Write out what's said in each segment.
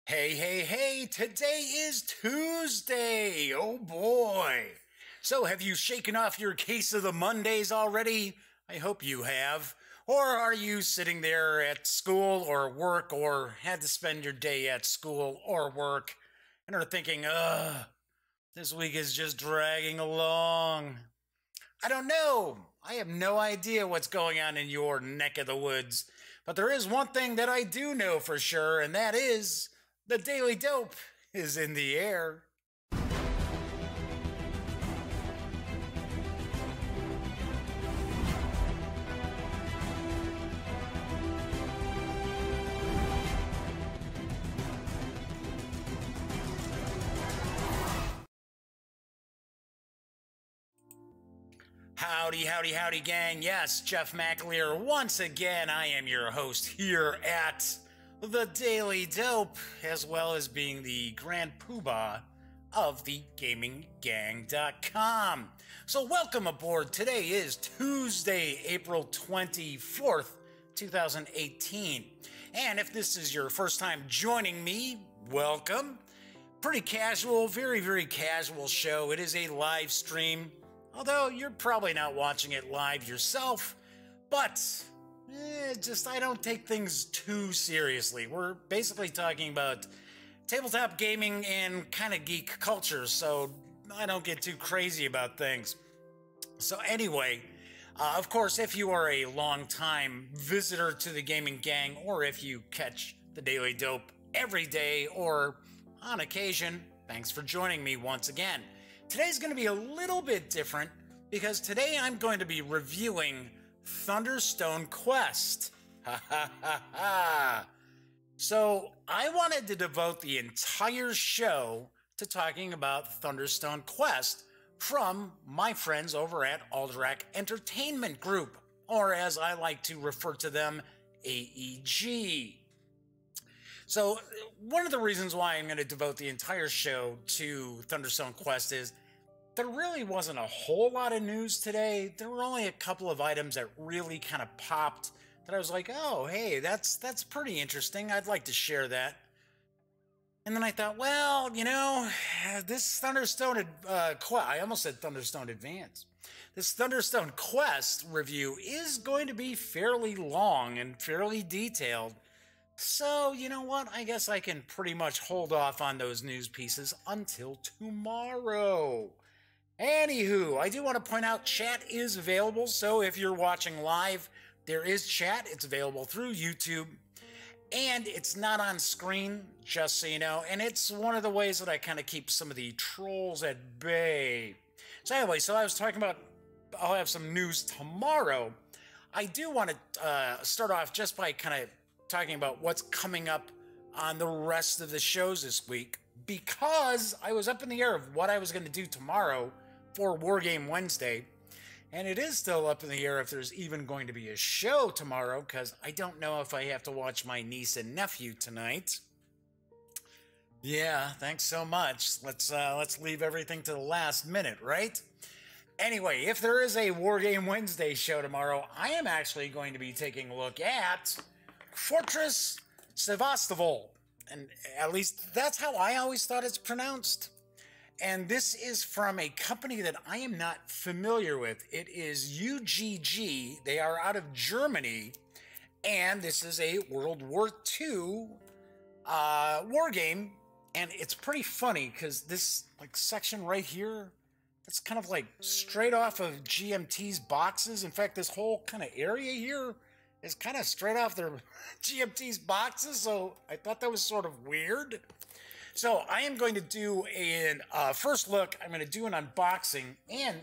Hey, hey, hey, today is Tuesday. Oh boy. So, have you shaken off your case of the Mondays already? I hope you have. Or are you sitting there at school or work or had to spend your day at school or work and are thinking, this week is just dragging along? I don't know. I have no idea what's going on in your neck of the woods. But there is one thing that I do know for sure, and that is the Daily Dope is in the air. Howdy, howdy, howdy, gang. Yes, Jeff McAleer. Once again, I am your host here at the Daily Dope, as well as being the Grand Poobah of the GamingGang.com. So, welcome aboard. Today is Tuesday, April 24th, 2018. And if this is your first time joining me, welcome. Pretty casual, very, very casual show. It is a live stream. Although you're probably not watching it live yourself, but I don't take things too seriously. We're basically talking about tabletop gaming and kind of geek culture, so I don't get too crazy about things. So anyway, of course, if you are a long-time visitor to the Gaming Gang, or if you catch the Daily Dope every day or on occasion, thanks for joining me once again. Today's going to be a little bit different because today I'm going to be reviewing Thunderstone Quest. Ha ha ha ha. So I wanted to devote the entire show to talking about Thunderstone Quest from my friends over at Alderac Entertainment Group, or as I like to refer to them, AEG. So, one of the reasons why I'm going to devote the entire show to Thunderstone Quest is there really wasn't a whole lot of news today. There were only a couple of items that really kind of popped that I was like, oh, hey, that's pretty interesting. I'd like to share that. And then I thought, well, this Thunderstone Quest, I almost said Thunderstone Advance. This Thunderstone Quest review is going to be fairly long and fairly detailed. So, you know what? I guess I can pretty much hold off on those news pieces until tomorrow. Anywho, I do want to point out chat is available, so if you're watching live, there is chat. It's available through YouTube, and it's not on screen, just so you know, and it's one of the ways that I kind of keep some of the trolls at bay. So anyway, I was talking about I'll have some news tomorrow. I do want to start off just by kind of talking about what's coming up on the rest of the shows this week, because I was up in the air of what I was going to do tomorrow for Wargame Wednesday, and it is still up in the air if there's even going to be a show tomorrow, because I don't know if I have to watch my niece and nephew tonight. Yeah, thanks so much. Let's leave everything to the last minute, right? Anyway, if there is a Wargame Wednesday show tomorrow, I am actually going to be taking a look at Fortress Sevastopol, and at least that's how I always thought it's pronounced. And this is from a company that I am not familiar with. It is UGG. They are out of Germany, and this is a World War II war game. And it's pretty funny because this section right here, that's kind of like straight off of GMT's boxes. In fact, this whole kind of area here is kind of straight off their GMT's boxes, so I thought that was sort of weird. So I am going to do a first look. I'm going to do an unboxing, and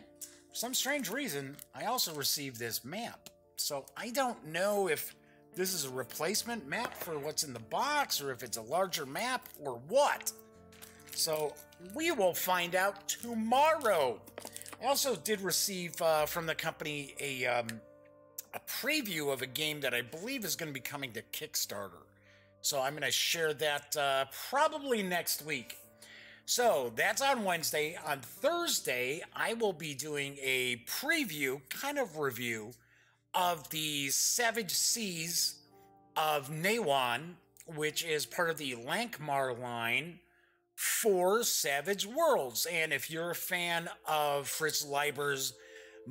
for some strange reason, I also received this map. So I don't know if this is a replacement map for what's in the box, or if it's a larger map, or what. So we will find out tomorrow. I also did receive from the company a preview of a game that I believe is going to be coming to Kickstarter. So I'm going to share that probably next week. So that's on Wednesday. On Thursday, I will be doing a preview, kind of review, of the Savage Seas of Nawan which is part of the Lankmar line for Savage Worlds. And if you're a fan of Fritz Leiber's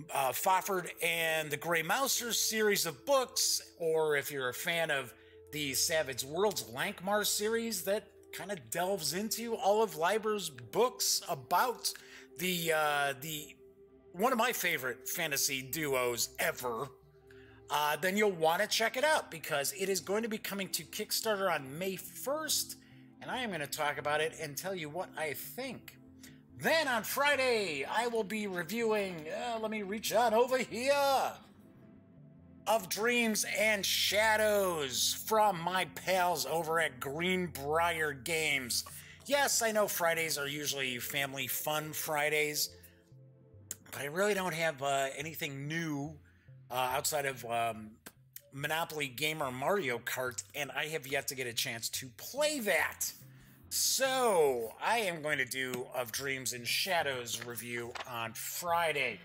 Fafhrd and the Grey Mouser series of books, or if you're a fan of the Savage Worlds Lankmar series that kind of delves into all of Leiber's books about the one of my favorite fantasy duos ever, then you'll want to check it out because it is going to be coming to Kickstarter on May 1st, and I am going to talk about it and tell you what I think. Then on Friday, I will be reviewing, let me reach on over here, Of Dreams and Shadows from my pals over at Greenbrier Games. Yes, I know Fridays are usually family fun Fridays, but I really don't have anything new outside of Monopoly Gamer Mario Kart, and I have yet to get a chance to play that. So, I am going to do Of Dreams and Shadows review on Friday.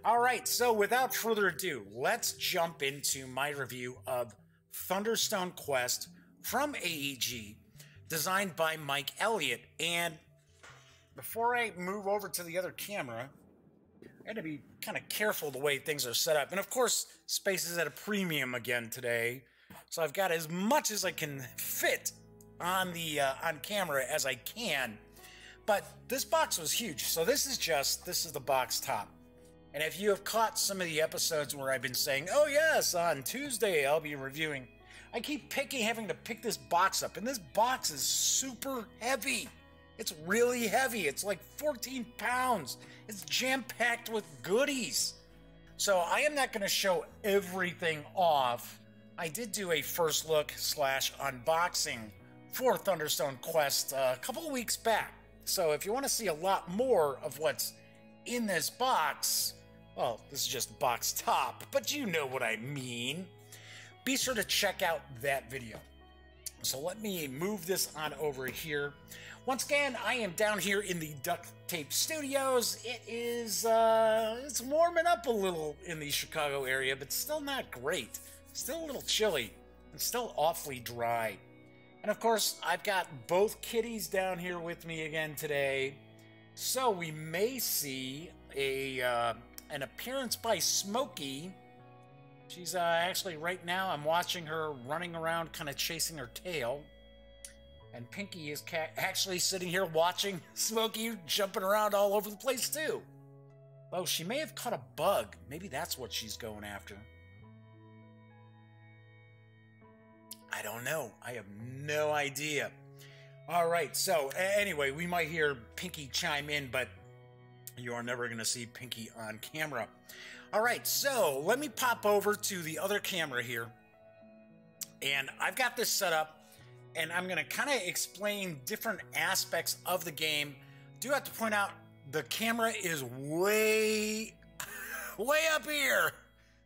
Alright, so without further ado, let's jump into my review of Thunderstone Quest from AEG, designed by Mike Elliott. And before I move over to the other camera, I had to be kind of careful the way things are set up. And of course, space is at a premium again today, so I've got as much as I can fit on the on camera as I can. But this box was huge, so this is the box top. And if you have caught some of the episodes where I've been saying, oh yes, on Tuesday I'll be reviewing, I keep having to pick this box up, and this box is super heavy. It's really heavy. It's like 14 pounds. It's jam-packed with goodies. So I am not going to show everything off. I did do a first look / unboxing for Thunderstone Quest a couple of weeks back. So if you want to see a lot more of what's in this box, well, this is just box top, but you know what I mean. Be sure to check out that video. So let me move this on over here. Once again, I am down here in the Duct Tape Studios. It is, it's warming up a little in the Chicago area, but still not great. Still a little chilly and still awfully dry. And of course, I've got both kitties down here with me again today. So we may see an appearance by Smokey. She's actually, right now, I'm watching her running around, kind of chasing her tail. And Pinky is actually sitting here watching Smokey jumping around all over the place, too. Oh, she may have caught a bug. Maybe that's what she's going after. I don't know. I have no idea. All right, so anyway, we might hear Pinky chime in, but you are never going to see Pinky on camera. All right, so let me pop over to the other camera here. And I've got this set up, and I'm going to kind of explain different aspects of the game. Do have to point out, the camera is way up here.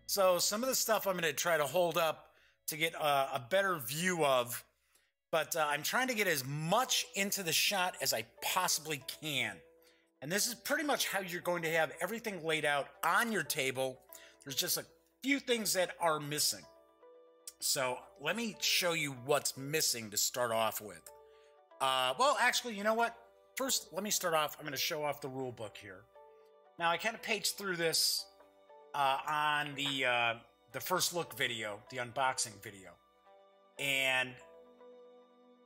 So some of the stuff I'm going to try to hold up to get a better view of. But I'm trying to get as much into the shot as I possibly can. And this is pretty much how you're going to have everything laid out on your table. There's just a few things that are missing. So let me show you what's missing to start off with. Well, actually, you know what? First, let me start off. I'm going to show off the rule book here. Now, I kind of paged through this on the first look video, the unboxing video. And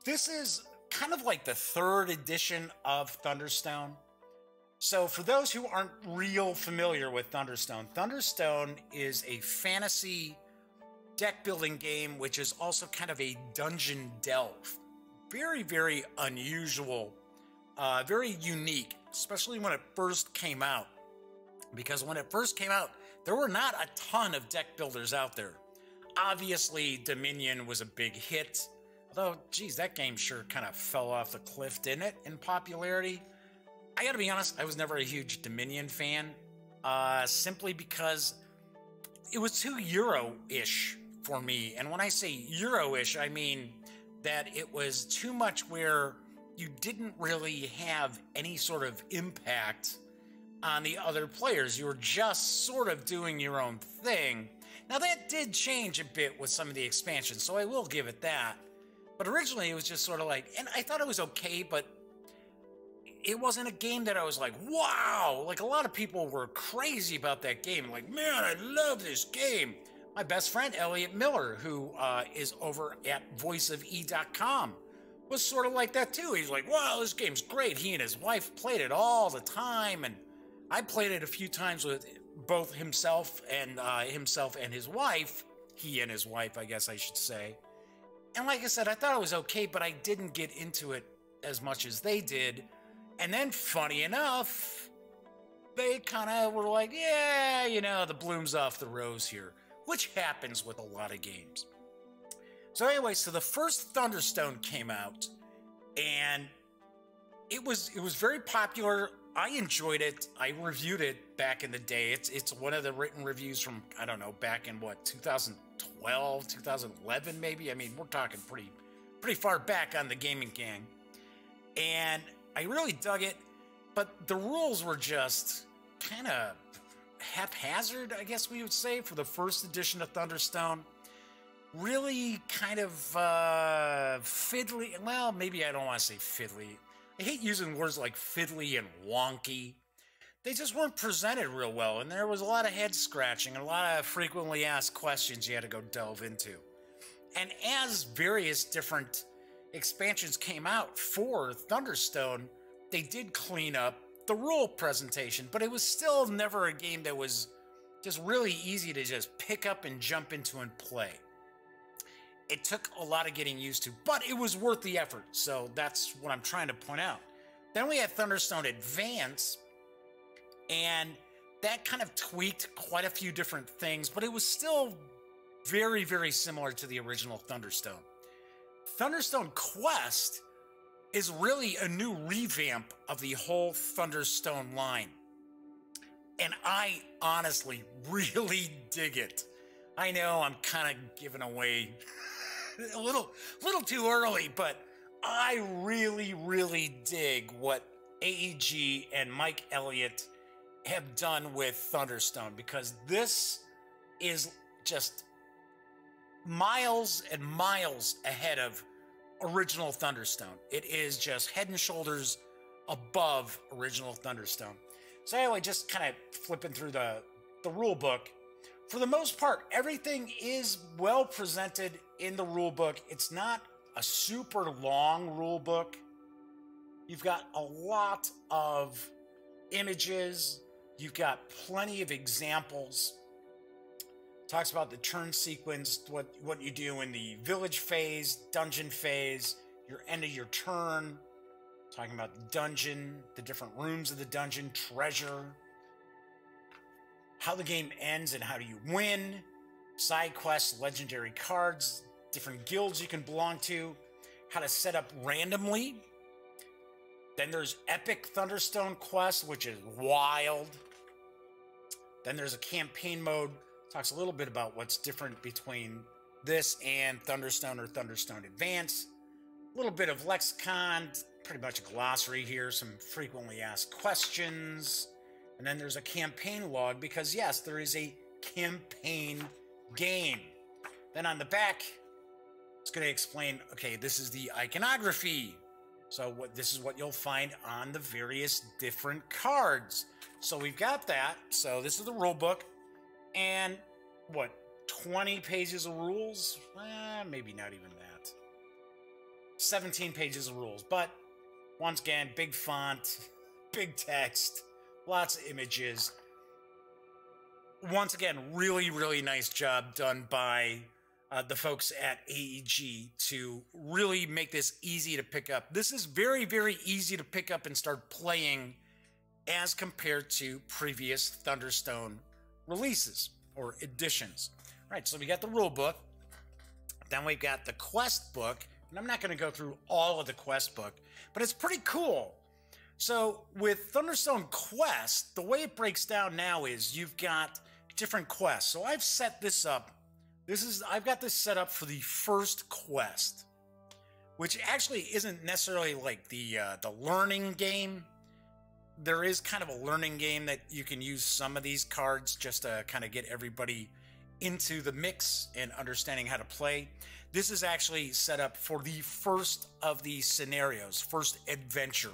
this is kind of like the third edition of Thunderstone. So for those who aren't real familiar with Thunderstone, Thunderstone is a fantasy deck building game, which is also kind of a dungeon delve. Very, very unusual, very unique, especially when it first came out. Because when it first came out, there were not a ton of deck builders out there. Obviously, Dominion was a big hit. Although, geez, that game sure kind of fell off the cliff, didn't it, in popularity? I gotta be honest, I was never a huge Dominion fan, simply because it was too Euro-ish for me. And when I say Euro-ish, I mean that it was too much where you didn't really have any sort of impact on the other players. You were just sort of doing your own thing. Now, that did change a bit with some of the expansions, so I will give it that. But originally it was just sort of like, and I thought it was okay, but it wasn't a game that I was like, wow. Like a lot of people were crazy about that game. Like, man, I love this game. My best friend, Elliot Miller, who is over at voiceofe.com, was sort of like that too. He's like, wow, this game's great. He and his wife played it all the time. And I played it a few times with both himself and his wife. He and his wife, I guess I should say. And like I said, I thought it was okay, but I didn't get into it as much as they did. And then, funny enough, they kind of were like, yeah, you know, the bloom's off the rose here, which happens with a lot of games. So anyway, so the first Thunderstone came out, and it was very popular. I enjoyed it. I reviewed it back in the day. It's one of the written reviews from, I don't know, back in what, 2012, 2011 maybe? I mean, we're talking pretty far back on the gaming gang. And I really dug it, but the rules were just kind of haphazard, I guess we would say, for the first edition of Thunderstone. Really kind of fiddly. Well, maybe I don't want to say fiddly. I hate using words like fiddly and wonky. They just weren't presented real well, and there was a lot of head scratching and a lot of frequently asked questions you had to go delve into. And as various different expansions came out for Thunderstone, they did clean up the rule presentation, but it was still never a game that was just really easy to just pick up and jump into and play. It took a lot of getting used to, but it was worth the effort, so that's what I'm trying to point out. Then we had Thunderstone Advance, and that kind of tweaked quite a few different things, but it was still very, very similar to the original Thunderstone. Thunderstone Quest is really a new revamp of the whole Thunderstone line. And I honestly really dig it. I know I'm kind of giving away a little too early, but I really, really dig what AEG and Mike Elliott have done with Thunderstone, because this is just miles and miles ahead of original Thunderstone. It is just head and shoulders above original Thunderstone. So anyway, just kind of flipping through the rule book. For the most part, everything is well presented in the rule book. It's not a super long rule book. You've got a lot of images. You've got plenty of examples. Talks about the turn sequence, what you do in the village phase, dungeon phase, your end of your turn. Talking about the dungeon, the different rooms of the dungeon, treasure, how the game ends and how do you win, side quests, legendary cards, different guilds you can belong to, how to set up randomly. Then there's Epic Thunderstone Quest, which is wild. Then there's a campaign mode. Talks a little bit about what's different between this and Thunderstone or Thunderstone Advance. A little bit of lexicon, pretty much a glossary here, some frequently asked questions. And then there's a campaign log, because yes, there is a campaign game. Then on the back, it's going to explain, okay, this is the iconography. So this is what you'll find on the various different cards. So we've got that. So this is the rule book. And what, 20 pages of rules? Maybe not even that. 17 pages of rules. But once again, big font, big text, lots of images. Once again, really, really nice job done by the folks at AEG to really make this easy to pick up. This is very, very easy to pick up and start playing as compared to previous Thunderstone releases or editions. All right, so we got the rule book. Then we've got the quest book. And I'm not going to go through all of the quest book, but it's pretty cool. So with Thunderstone Quest, the way it breaks down now is you've got different quests. So I've set this up. I've got this set up for the first quest, which actually isn't necessarily like the learning game. There is kind of a learning game that you can use some of these cards just to kind of get everybody into the mix and understanding how to play. This is actually set up for the first of these scenarios, first adventure,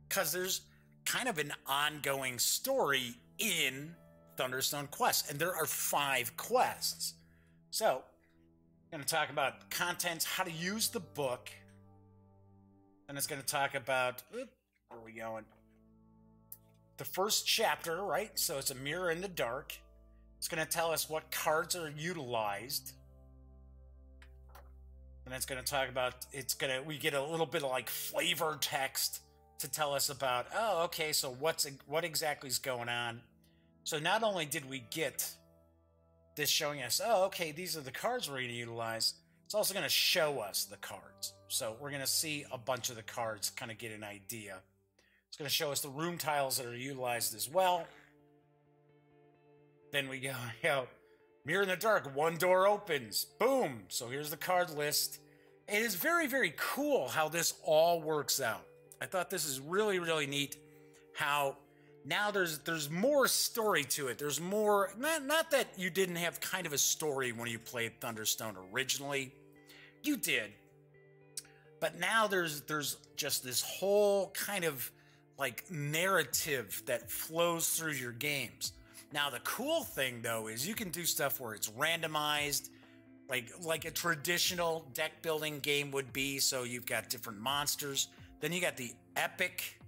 because there's kind of an ongoing story in Thunderstone Quest, and there are 5 quests. So, I'm going to talk about contents, how to use the book, and it's going to talk about, where are we going? The first chapter, right? So it's a mirror in the dark. It's going to tell us what cards are utilized. And it's going to talk about, we get a little bit of like flavor text to tell us about, oh, okay, so what exactly is going on. So not only did we get this showing us, oh, okay, these are the cards we're going to utilize, it's also going to show us the cards. So we're going to see a bunch of the cards, kind of get an idea. It's going to show us the room tiles that are utilized as well. Then we go, mirror in the dark, one door opens. Boom. So here's the card list. It is very, very cool how this all works out. I thought this is really, really neat how now there's more story to it. There's more, not that you didn't have kind of a story when you played Thunderstone originally. You did. But now there's just this whole kind of like narrative that flows through your games. Now, the cool thing, though, is you can do stuff where it's randomized, like a traditional deck building game would be. So you've got different monsters. Then you got the epic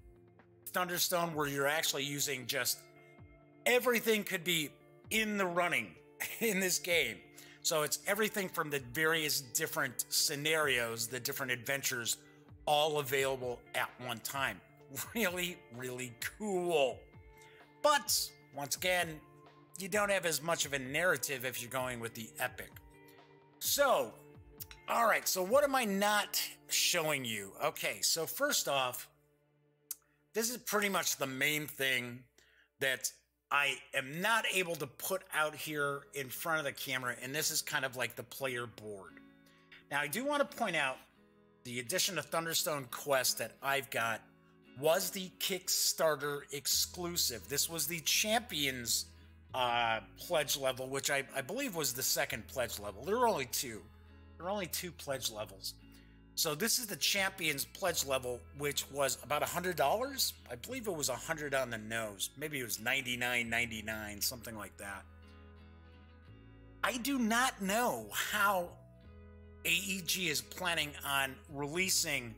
Thunderstone, where you're actually using just everything could be in the running in this game. So it's everything from the various different scenarios, the different adventures, all available at one time. Really, really cool. But once again, you don't have as much of a narrative if you're going with the epic. So, all right, so what am I not showing you? Okay, so first off, this is pretty much the main thing that I am not able to put out here in front of the camera, and this is kind of like the player board. Now, I do want to point out the edition of Thunderstone Quest that I've got was the Kickstarter exclusive. This was the Champions pledge level, which I believe was the second pledge level. There were only 2. There were only 2 pledge levels. So this is the Champions pledge level, which was about $100. I believe it was $100 on the nose. Maybe it was $99.99, something like that. I do not know how AEG is planning on releasing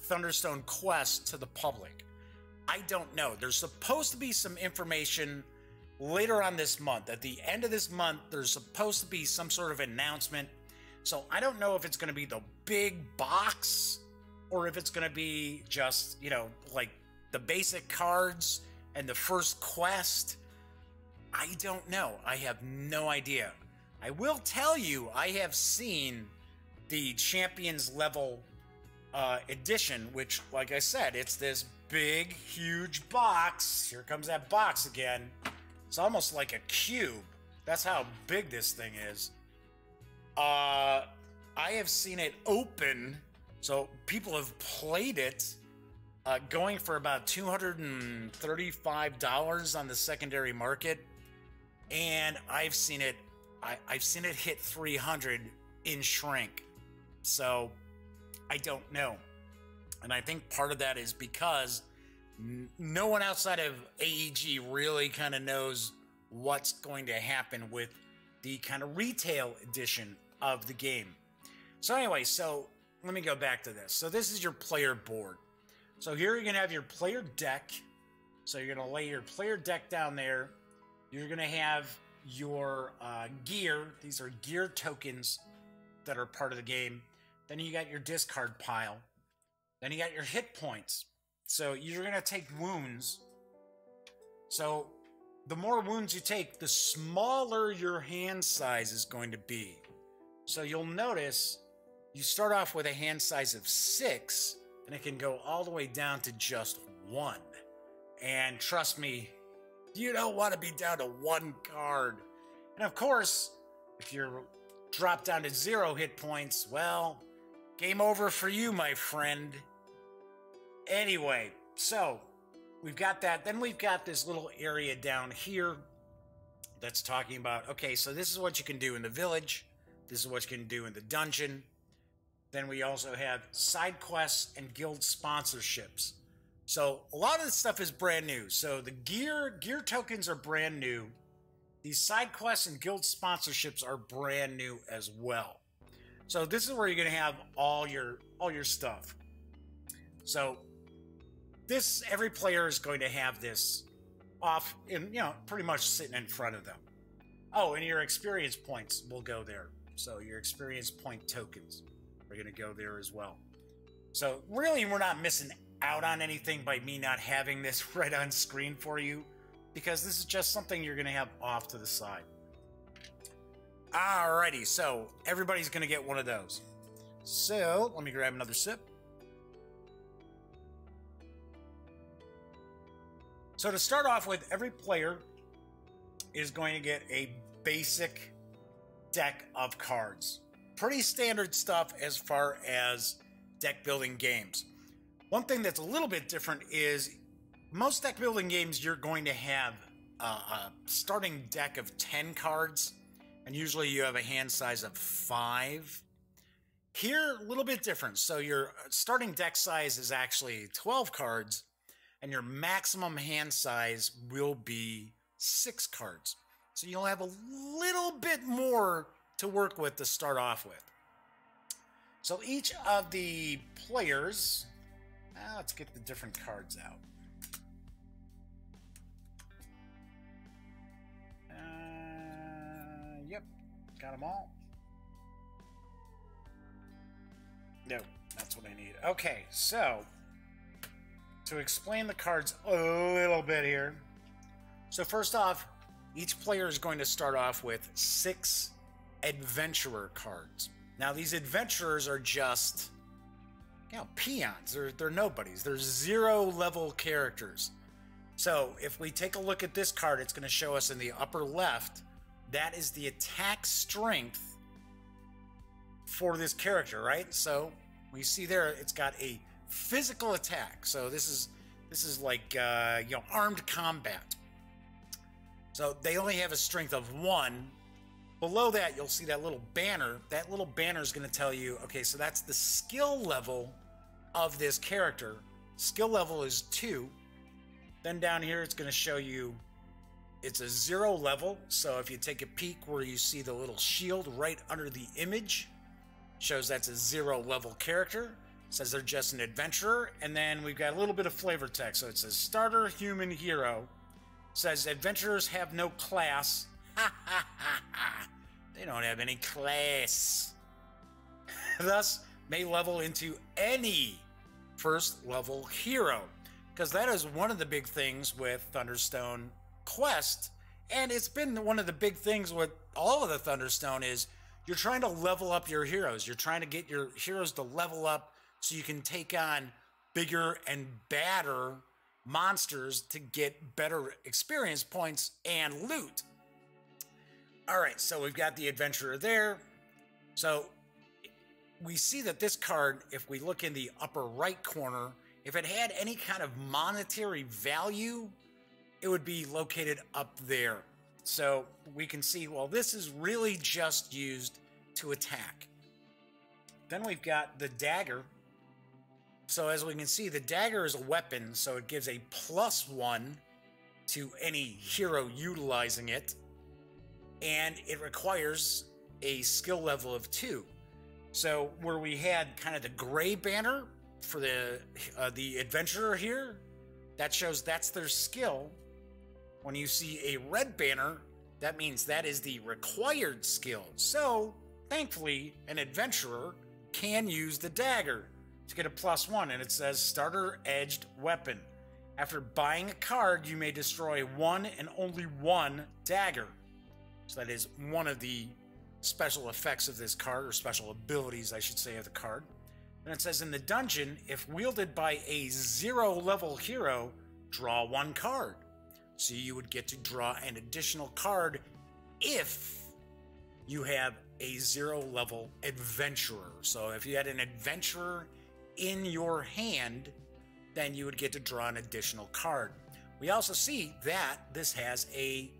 Thunderstone Quest to the public. I don't know. There's supposed to be some information later on this month. At the end of this month, there's supposed to be some sort of announcement. So I don't know if it's going to be the big box or if it's going to be just, like the basic cards and the first quest. I don't know. I have no idea. I will tell you, I have seen the Champions level edition, which, like I said, it's this big, huge box. Here comes that box again. It's almost like a cube. That's how big this thing is. I have seen it open, so people have played it, going for about $235 on the secondary market, and I've seen it hit 300 in shrink. So I don't know, and I think part of that is because no one outside of AEG really kind of knows what's going to happen with the kind of retail edition of the game. So anyway, so let me go back to this. So this is your player board. So here you're going to have your player deck. So you're going to lay your player deck down there. You're going to have your gear. These are gear tokens that are part of the game. Then you got your discard pile. Then you got your hit points. So you're going to take wounds. So the more wounds you take, the smaller your hand size is going to be. So you'll notice you start off with a hand size of 6, and it can go all the way down to just 1. And trust me, you don't want to be down to 1 card. And of course, if you're dropped down to 0 hit points, well, game over for you, my friend. Anyway, so we've got that. Then we've got this little area down here that's talking about, okay, so this is what you can do in the village. This is what you can do in the dungeon. Then we also have side quests and guild sponsorships. So a lot of this stuff is brand new. So the gear tokens are brand new. These side quests and guild sponsorships are brand new as well. So this is where you're going to have all your stuff. So every player is going to have this off in, pretty much sitting in front of them. Oh, and your experience points will go there. So your experience point tokens are going to go there as well. So really, we're not missing out on anything by me not having this right on screen for you, because this is just something you're going to have off to the side. Alrighty, so everybody's going to get one of those. So let me grab another sip. So to start off with, every player is going to get a basic deck of cards. Pretty standard stuff as far as deck building games. One thing that's a little bit different is most deck building games, you're going to have a starting deck of 10 cards, and usually you have a hand size of 5. Here, a little bit different. So your starting deck size is actually 12 cards, and your maximum hand size will be 6 cards. So you'll have a little bit more to work with to start off with. So each of the players, let's get the different cards out. Yep, got them all. No, that's what I need. Okay, so to explain the cards a little bit here. So first off, each player is going to start off with 6 adventurer cards. Now these adventurers are just, peons. They're nobodies. They're 0 level characters. So if we take a look at this card, it's going to show us in the upper left, that is the attack strength for this character, right? So we see there it's got a physical attack. So this is like armed combat. So they only have a strength of 1. Below that, you'll see that little banner. That little banner is going to tell you, okay, so that's the skill level of this character. Skill level is 2. Then down here, it's going to show you it's a 0 level. So if you take a peek where you see the little shield right under the image, shows that's a 0 level character. Says they're just an adventurer. And then we've got a little bit of flavor text. So it says starter human hero. Says adventurers have no class. Ha ha ha ha. They don't have any class. Thus, may level into any first level hero. Because that is one of the big things with Thunderstone Quest. And it's been one of the big things with all of the Thunderstone is you're trying to level up your heroes. You're trying to get your heroes to level up so you can take on bigger and badder monsters to get better experience points and loot. All right, so we've got the adventurer there. So we see that this card, if we look in the upper right corner, if it had any kind of monetary value, it would be located up there. So we can see, well, this is really just used to attack. Then we've got the dagger. So as we can see, the dagger is a weapon, so it gives a +1 to any hero utilizing it. And it requires a skill level of 2. So where we had kind of the gray banner for the adventurer here, that shows that's their skill. When you see a red banner, that means that is the required skill. So thankfully, an adventurer can use the dagger to get a +1, and it says starter edged weapon. After buying a card, you may destroy 1 and only 1 dagger. So that is one of the special effects of this card, or special abilities, I should say, of the card. And it says in the dungeon, if wielded by a 0 level hero, draw 1 card. So you would get to draw an additional card if you have a 0 level adventurer. So if you had an adventurer in your hand, then you would get to draw an additional card. We also see that this has a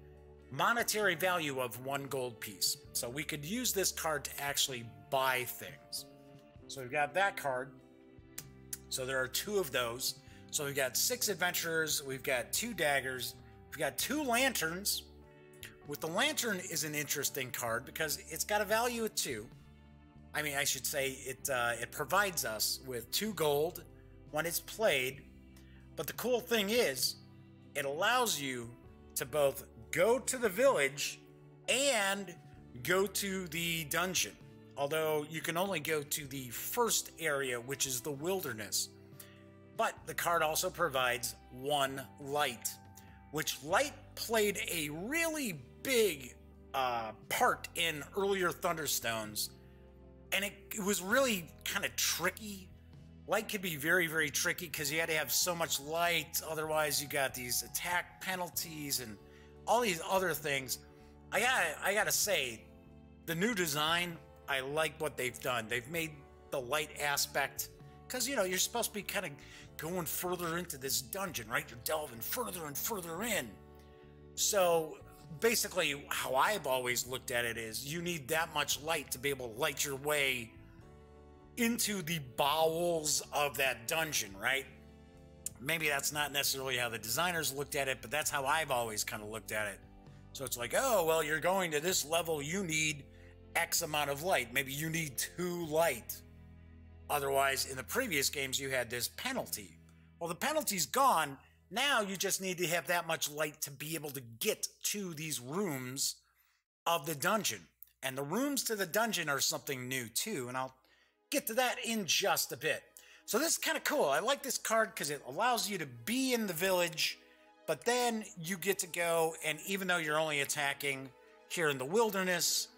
monetary value of 1 gold piece. So we could use this card to actually buy things. So we've got that card. So there are 2 of those. So we've got 6 adventurers, we've got 2 daggers, we've got 2 lanterns. With the lantern is an interesting card because it's got a value of 2. I mean, I should say it provides us with 2 gold when it's played. But the cool thing is, it allows you to both go to the village and go to the dungeon. Although you can only go to the first area, which is the wilderness. But the card also provides 1 light, which light played a really big part in earlier Thunderstones. And it was really kind of tricky. Light could be very, very tricky because you had to have so much light. Otherwise, you got these attack penalties and all these other things. I gotta say, the new design, I like what they've done. They've made the light aspect, because, you know, you're supposed to be kind of going further into this dungeon, right? You're delving further and further in. So basically, how I've always looked at it is you need that much light to be able to light your way into the bowels of that dungeon, right? Maybe that's not necessarily how the designers looked at it, but that's how I've always kind of looked at it. So it's like, oh, well, you're going to this level, you need X amount of light. Maybe you need 2 light. Otherwise, in the previous games, you had this penalty. Well, the penalty's gone. Now you just need to have that much light to be able to get to these rooms of the dungeon. And the rooms to the dungeon are something new too, and I'll get to that in just a bit. So this is kind of cool. I like this card because it allows you to be in the village, but then you get to go, and even though you're only attacking here in the wilderness,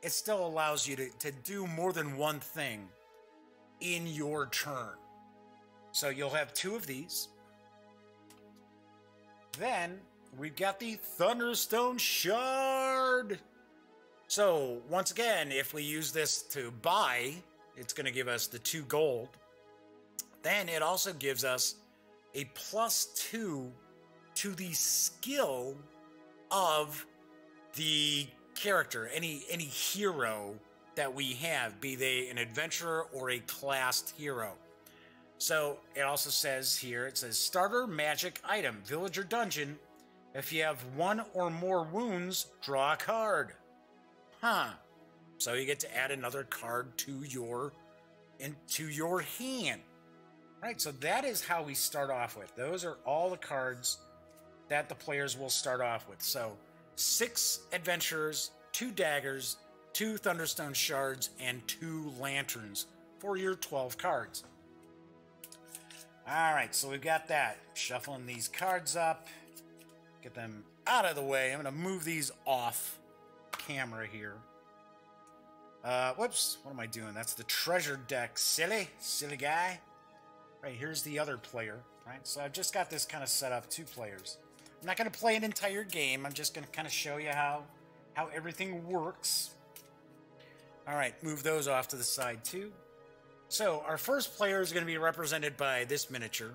it still allows you to do more than one thing in your turn. So you'll have 2 of these. Then we've got the Thunderstone Shard. So once again, if we use this to buy, it's going to give us the 2 gold. Then it also gives us a +2 to the skill of the character, any hero that we have, be they an adventurer or a classed hero. So it also says here, it says starter magic item, village or dungeon. If you have 1 or more wounds, draw a card. So you get to add another card to your hand. Right, so that is how we start off with. Those are all the cards that the players will start off with. So 6 adventurers, 2 daggers, 2 Thunderstone Shards, and 2 lanterns for your 12 cards. Alright, so we've got that. Shuffling these cards up. Get them out of the way. I'm going to move these off camera here. Whoops, what am I doing? That's the treasure deck. Silly guy. Right, here's the other player. Right, so I've just got this kind of set up, 2 players. I'm not going to play an entire game. I'm just going to kind of show you how everything works. Alright, move those off to the side too. So our first player is going to be represented by this miniature.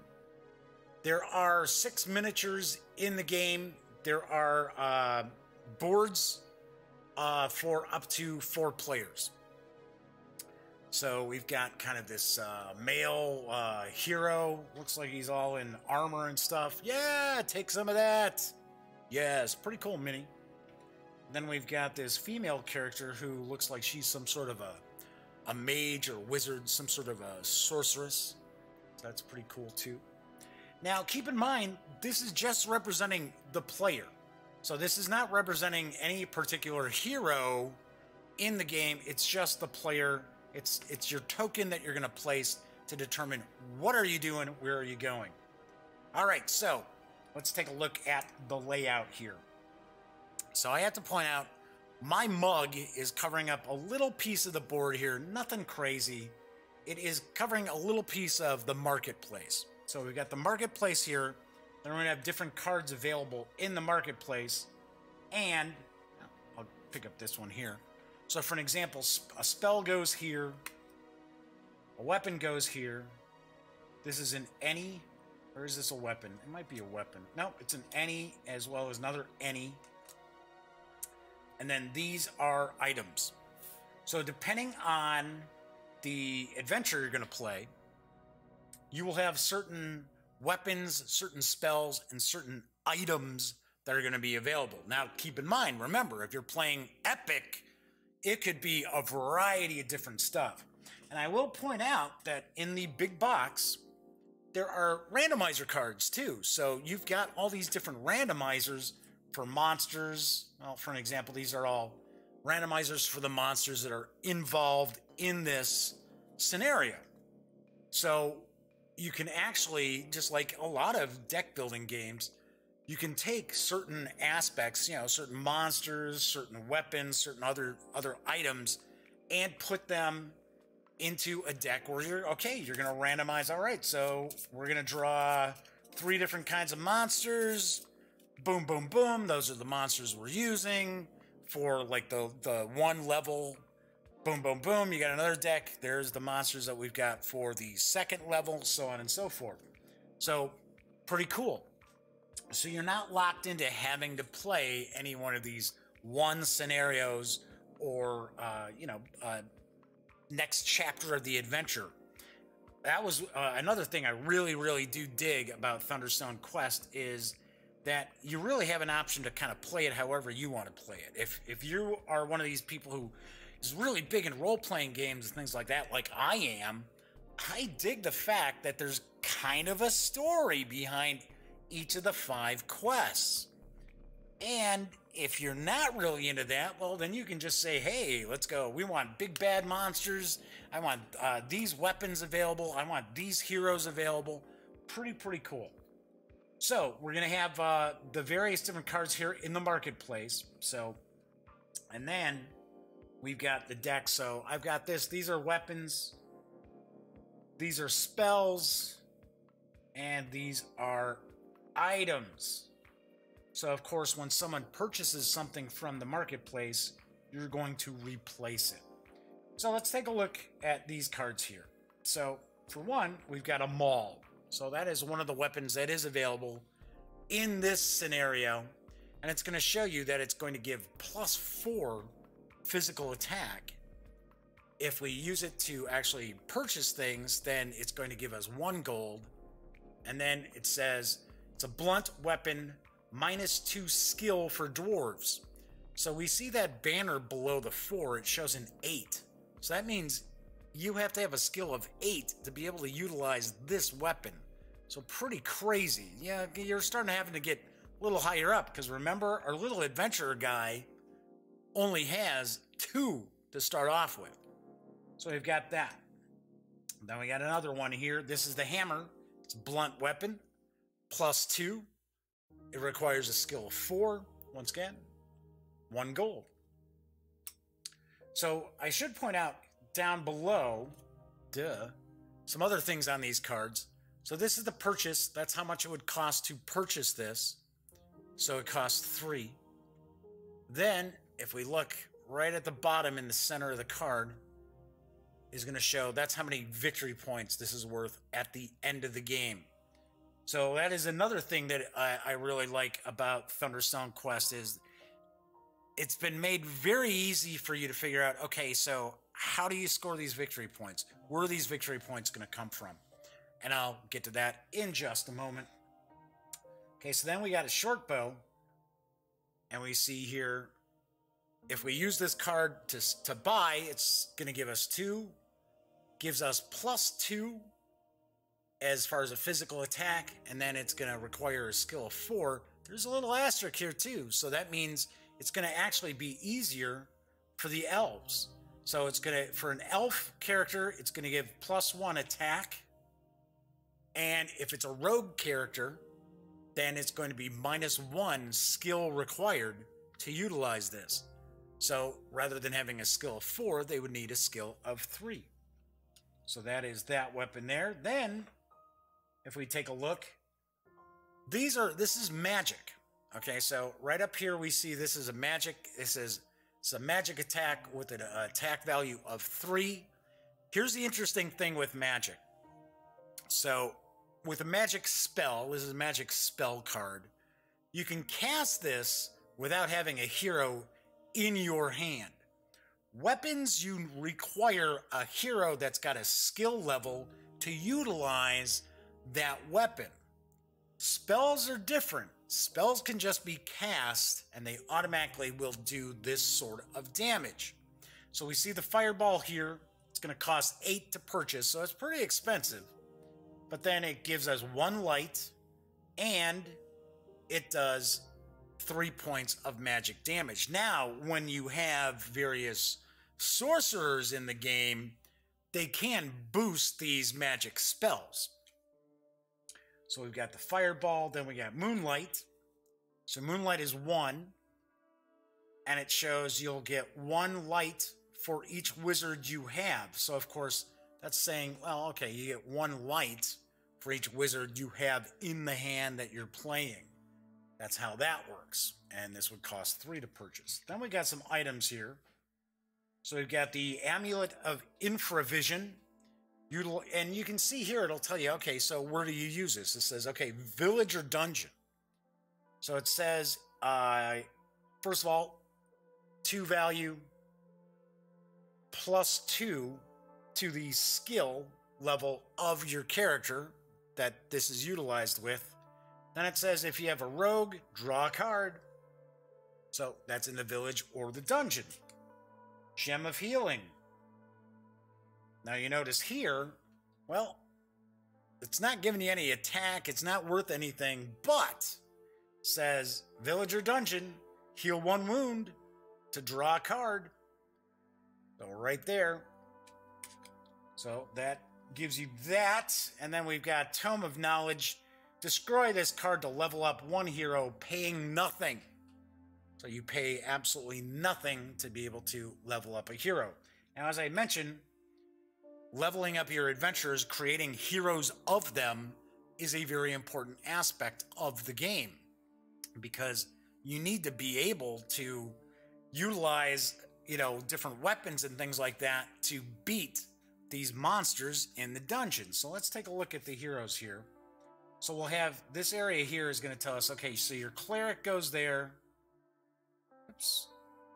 There are 6 miniatures in the game. There are boards for up to 4 players. So we've got kind of this male hero. Looks like he's all in armor and stuff. Yeah, take some of that. Yes, pretty cool mini. Then we've got this female character who looks like she's some sort of a mage or wizard, some sort of a sorceress. So that's pretty cool too. Now, keep in mind, this is just representing the player. So this is not representing any particular hero in the game. It's just the player. It's your token that you're going to place to determine what are you doing, where are you going. All right, so let's take a look at the layout here. So I have to point out, my mug is covering up a little piece of the board here, nothing crazy. It is covering a little piece of the marketplace. So we've got the marketplace here. Then we're going to have different cards available in the marketplace. And I'll pick up this one here. So for an example, a spell goes here. A weapon goes here. This is an any. Or is this a weapon? It might be a weapon. No, it's an any as well as another any. and then these are items. So depending on the adventure you're going to play, you will have certain weapons, certain spells, and certain items that are going to be available. Now, keep in mind, remember, if you're playing Epic, it could be a variety of different stuff. And I will point out that in the big box, there are randomizer cards too. So you've got all these different randomizers for monsters. Well, for an example, these are all randomizers for the monsters that are involved in this scenario. So you can actually, just like a lot of deck building games, you can take certain aspects, you know, certain monsters, certain weapons, certain other items, and put them into a deck where you're going to randomize. All right, so we're going to draw 3 different kinds of monsters. Boom, boom, boom. Those are the monsters we're using for like the one level. Boom, boom, boom. You got another deck. There's the monsters that we've got for the second level, so on and so forth. So pretty cool. So you're not locked into having to play any one of these one scenarios or, next chapter of the adventure. That was another thing I really do dig about Thunderstone Quest is that you really have an option to kind of play it however you want to play it. If you are one of these people who is really big in role-playing games and things like that, like I am, I dig the fact that there's kind of a story behind each of the 5 quests. And if you're not really into that, well, then you can just say, hey, let's go. We want big bad monsters. I want these weapons available. I want these heroes available. Pretty cool. So we're going to have the various different cards here in the marketplace. So, and then we've got the deck. So I've got this. These are weapons. These are spells. And these are items. So, of course, when someone purchases something from the marketplace, you're going to replace it. So let's take a look at these cards here. So, for one, we've got a maul. So that is one of the weapons that is available in this scenario. And it's going to show you that it's going to give +4 physical attack. If we use it to actually purchase things, then it's going to give us 1 gold. And then it says it's a blunt weapon, -2 skill for dwarves. So we see that banner below the 4, it shows an 8. So that means you have to have a skill of 8 to be able to utilize this weapon. So pretty crazy. Yeah, you're starting to having to get a little higher up, because remember, our little adventurer guy only has 2 to start off with. So we've got that. Then we got another one here. This is the hammer. It's a blunt weapon, +2. It requires a skill of 4. Once again, 1 gold. So I should point out down below, some other things on these cards. So this is the purchase. That's how much it would cost to purchase this. So it costs 3. Then, if we look right at the bottom in the center of the card, is going to show that's how many victory points this is worth at the end of the game. So that is another thing that I really like about Thunderstone Quest is it's been made very easy for you to figure out, okay, so how do you score these victory points? Where are these victory points going to come from? And I'll get to that in just a moment. Okay, so then we got a short bow. And we see here, if we use this card to buy, it's going to give us 2. Gives us +2 as far as a physical attack. And then it's going to require a skill of 4. There's a little asterisk here too. So that means it's going to actually be easier for the elves. So it's going to, for an elf character, it's going to give +1 attack. And if it's a rogue character, then it's going to be -1 skill required to utilize this. So rather than having a skill of 4, they would need a skill of 3. So that is that weapon there. Then, if we take a look, this is magic. Okay, so right up here we see this is a magic. It's a magic attack with an attack value of 3. Here's the interesting thing with magic. So with a magic spell, this is a magic spell card, you can cast this without having a hero in your hand. Weapons, you require a hero that's got a skill level to utilize that weapon. Spells are different. Spells can just be cast and they automatically will do this sort of damage. So we see the fireball here. It's going to cost 8 to purchase, so it's pretty expensive. But then it gives us 1 light and it does 3 points of magic damage. Now, when you have various sorcerers in the game, they can boost these magic spells. So we've got the fireball, then we got moonlight. So moonlight is 1, and it shows you'll get 1 light for each wizard you have. So of course, that's saying, well, okay, you get 1 light for each wizard you have in the hand that you're playing. That's how that works. And this would cost 3 to purchase. Then we got some items here. So we've got the Amulet of Infravision. And you can see here, it'll tell you, okay, so where do you use this? It says, okay, village or dungeon. So it says, first of all, 2 value +2 to the skill level of your character that this is utilized with. Then it says if you have a rogue, draw a card. So that's in the village or the dungeon. Gem of Healing. Now you notice here, well, it's not giving you any attack. It's not worth anything, but says village or dungeon, heal 1 wound to draw a card. So right there. So that gives you that. And then we've got Tome of Knowledge. Destroy this card to level up 1 hero, paying nothing. So you pay absolutely nothing to be able to level up a hero. Now, as I mentioned, leveling up your adventurers, creating heroes of them, is a very important aspect of the game. Because you need to be able to utilize, different weapons and things like that to beat these monsters in the dungeon. So let's take a look at the heroes here. So we'll have this area here is going to tell us, okay, so your cleric goes there. Oops,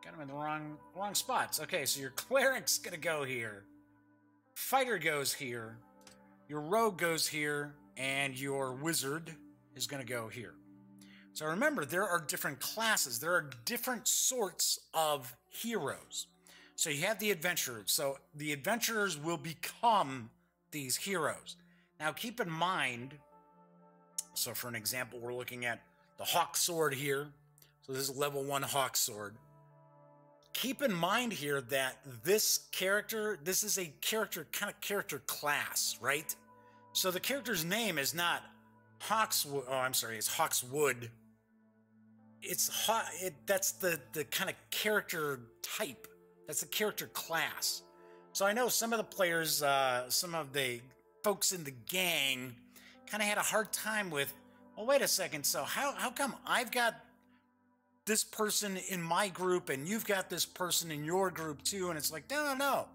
got him in the wrong spots. Okay, so your cleric's going to go here. Fighter goes here. Your rogue goes here. And your wizard is going to go here. So remember, there are different classes. There are different sorts of heroes. So you have the adventurers. So the adventurers will become these heroes. Now keep in mind, so for an example, we're looking at the Hawk Sword here. So this is level 1 Hawk Sword. Keep in mind here that this is a character class, right? So the character's name is not Hawkswood. Oh, I'm sorry, it's Hawkswood. That's the kind of character type. That's the character class. So I know some of the players, some of the folks in the gang kind of had a hard time with, well, wait a second, so how come I've got this person in my group and you've got this person in your group too? And it's like, no.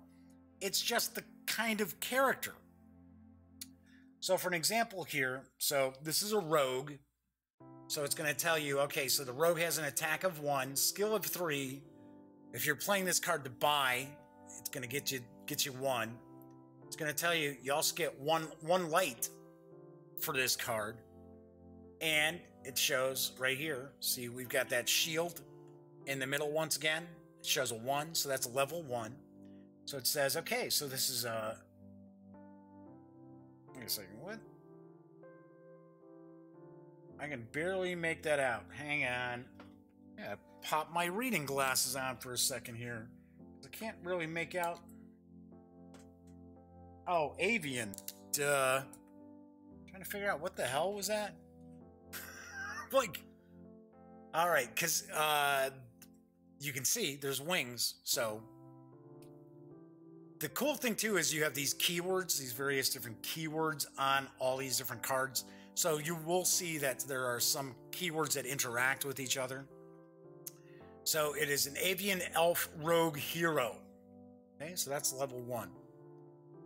It's just the kind of character. So for an example here, so this is a rogue. So it's going to tell you, okay, so the rogue has an attack of 1, skill of 3. If you're playing this card to buy, it's going to get you 1. It's going to tell you you also get one light for this card. And it shows right here. See, we've got that shield in the middle once again. It shows a 1, so that's a level 1. So it says, okay, so this is a... Wait a second, what? I can barely make that out. Hang on. Yeah, pop my reading glasses on for a second here. I can't really make out. Oh, avian. Duh. Trying to figure out what the hell was that? Like, all right, because you can see there's wings. So the cool thing too is you have these keywords, these various different keywords on all these different cards. So you will see that there are some keywords that interact with each other. So it is an avian elf rogue hero. Okay, so that's level 1.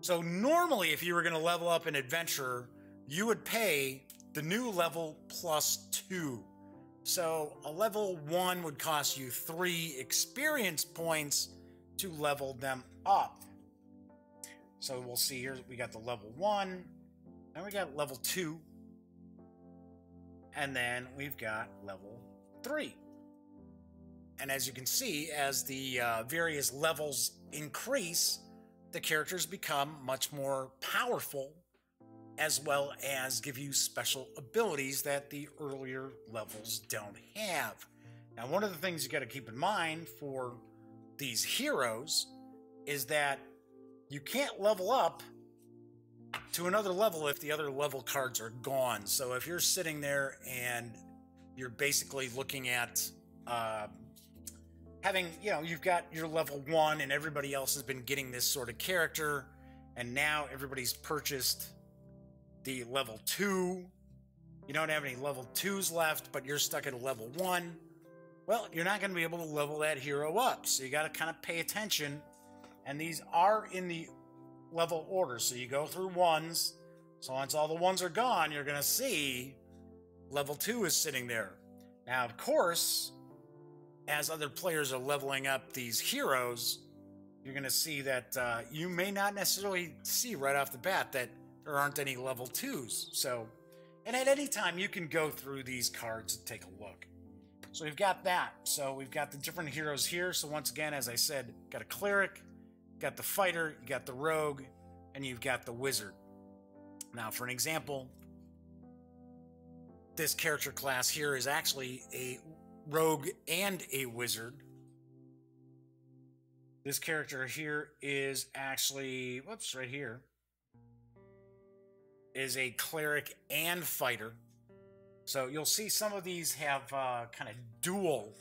So normally if you were going to level up an adventurer, you would pay the new level +2 So a level 1 would cost you 3 experience points to level them up. So we'll see here, we got the level 1, then we got level 2, and then we've got level 3. And as you can see, as the various levels increase, the characters become much more powerful, as well as give you special abilities that the earlier levels don't have. Now, one of the things you got to keep in mind for these heroes is that you can't level up to another level if the other level cards are gone. So if you're sitting there and you're basically looking at you've got your level 1 and everybody else has been getting this sort of character, and now everybody's purchased the level 2. You don't have any level 2s left, but you're stuck at a level 1. Well, you're not going to be able to level that hero up. So you got to kind of pay attention. And these are in the level order. So you go through 1s. So once all the 1s are gone, you're going to see level 2 is sitting there. Now, of course, as other players are leveling up these heroes, you're going to see that you may not necessarily see right off the bat that there aren't any level 2s. So, and at any time you can go through these cards and take a look. So we've got that. So we've got the different heroes here. So once again, as I said, got a cleric, got the fighter, you got the rogue, and you've got the wizard. Now, for an example, this character class here is actually a rogue and a wizard. This character here is actually, whoops, right here, is a cleric and fighter. So you'll see some of these have kind of dual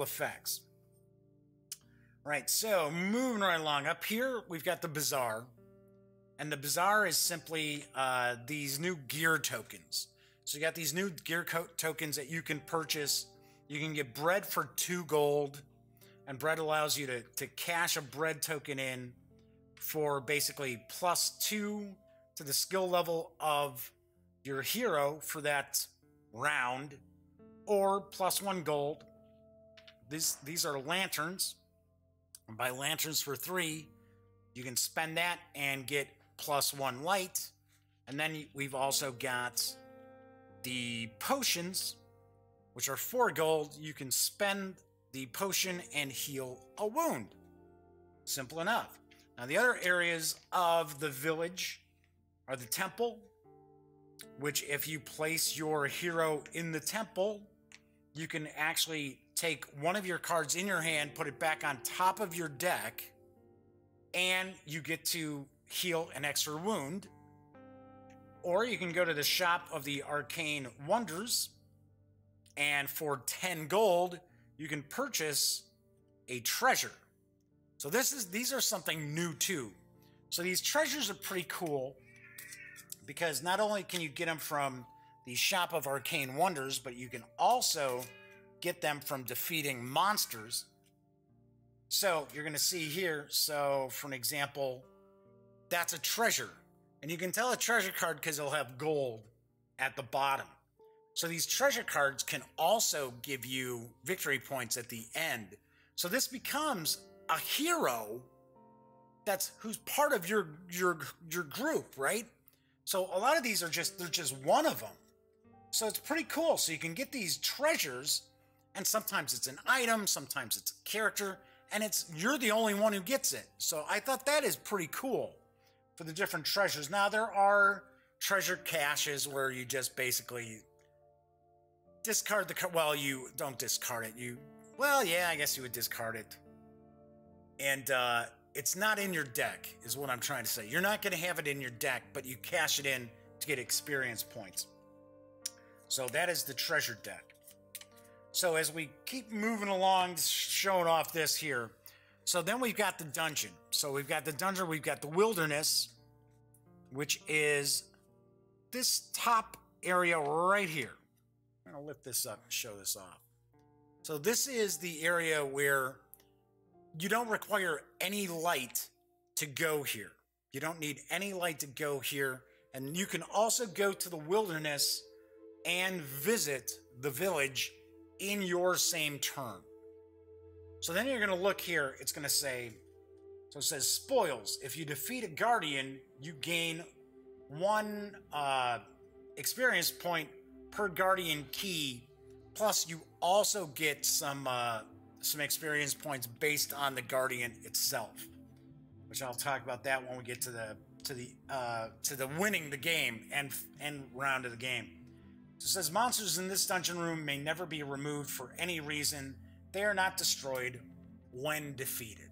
effects. Right, so moving right along. Up here, we've got the Bazaar. And the Bazaar is simply these new gear tokens. So you got these new gear tokens that you can purchase. You can get bread for 2 gold. And bread allows you to cash a bread token in for basically +2 to the skill level of your hero for that round, or +1 gold. These are lanterns. And by lanterns for 3, you can spend that and get +1 light. And then we've also got the potions, which are 4 gold. You can spend the potion and heal a wound. Simple enough. Now, the other areas of the village are the temple, which if you place your hero in the temple, you can actually take one of your cards in your hand, put it back on top of your deck, and you get to heal an extra wound. Or you can go to the shop of the Arcane Wonders, and for 10 gold, you can purchase a treasure. So these are something new too. So these treasures are pretty cool, because not only can you get them from the shop of Arcane Wonders, but you can also get them from defeating monsters. So you're going to see here, so for an example, that's a treasure. And you can tell a treasure card because it'll have gold at the bottom. So these treasure cards can also give you victory points at the end. So this becomes a hero who's part of your group, right? So a lot of these they're just one of them. So it's pretty cool. So you can get these treasures, and sometimes it's an item, sometimes it's a character, and you're the only one who gets it. So I thought that is pretty cool for the different treasures. Now, there are treasure caches where you just basically discard the card. Well, you don't discard it. Well, yeah, I guess you would discard it. And it's not in your deck, is what I'm trying to say. You're not going to have it in your deck, but you cash it in to get experience points. So that is the treasure deck. So as we keep moving along, showing off this here. So then we've got the dungeon. So we've got the dungeon, we've got the wilderness, which is this top area right here. I'm going to lift this up and show this off. So this is the area where you don't require any light to go here. You don't need any light to go here. And you can also go to the wilderness and visit the village in your same turn. So then you're going to look here. It's going to say, so it says spoils. If you defeat a guardian, you gain 1 experience point per guardian key. Plus, you also get some experience points based on the guardian itself, which I'll talk about that when we get to the winning the game and round of the game. So it says monsters in this dungeon room may never be removed for any reason. They are not destroyed when defeated.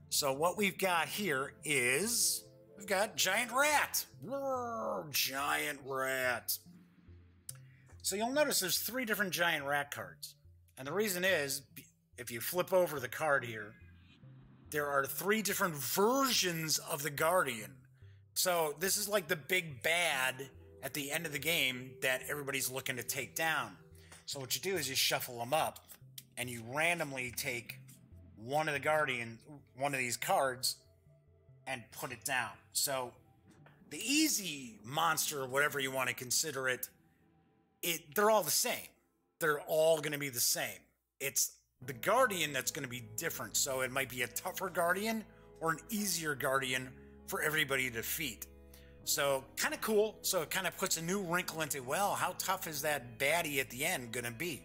So what we've got here is we've got giant rat. Roar, giant rat. So you'll notice there's 3 different giant rat cards. And the reason is, if you flip over the card here, there are 3 different versions of the Guardian. So this is like the big bad at the end of the game that everybody's looking to take down. So what you do is you shuffle them up, and you randomly take one of these cards, and put it down. So the easy monster, or whatever you want to consider it, they're all the same. They're all going to be the same. It's the Guardian that's going to be different. So it might be a tougher Guardian or an easier Guardian for everybody to defeat. So kind of cool. So it kind of puts a new wrinkle into, well, how tough is that baddie at the end going to be?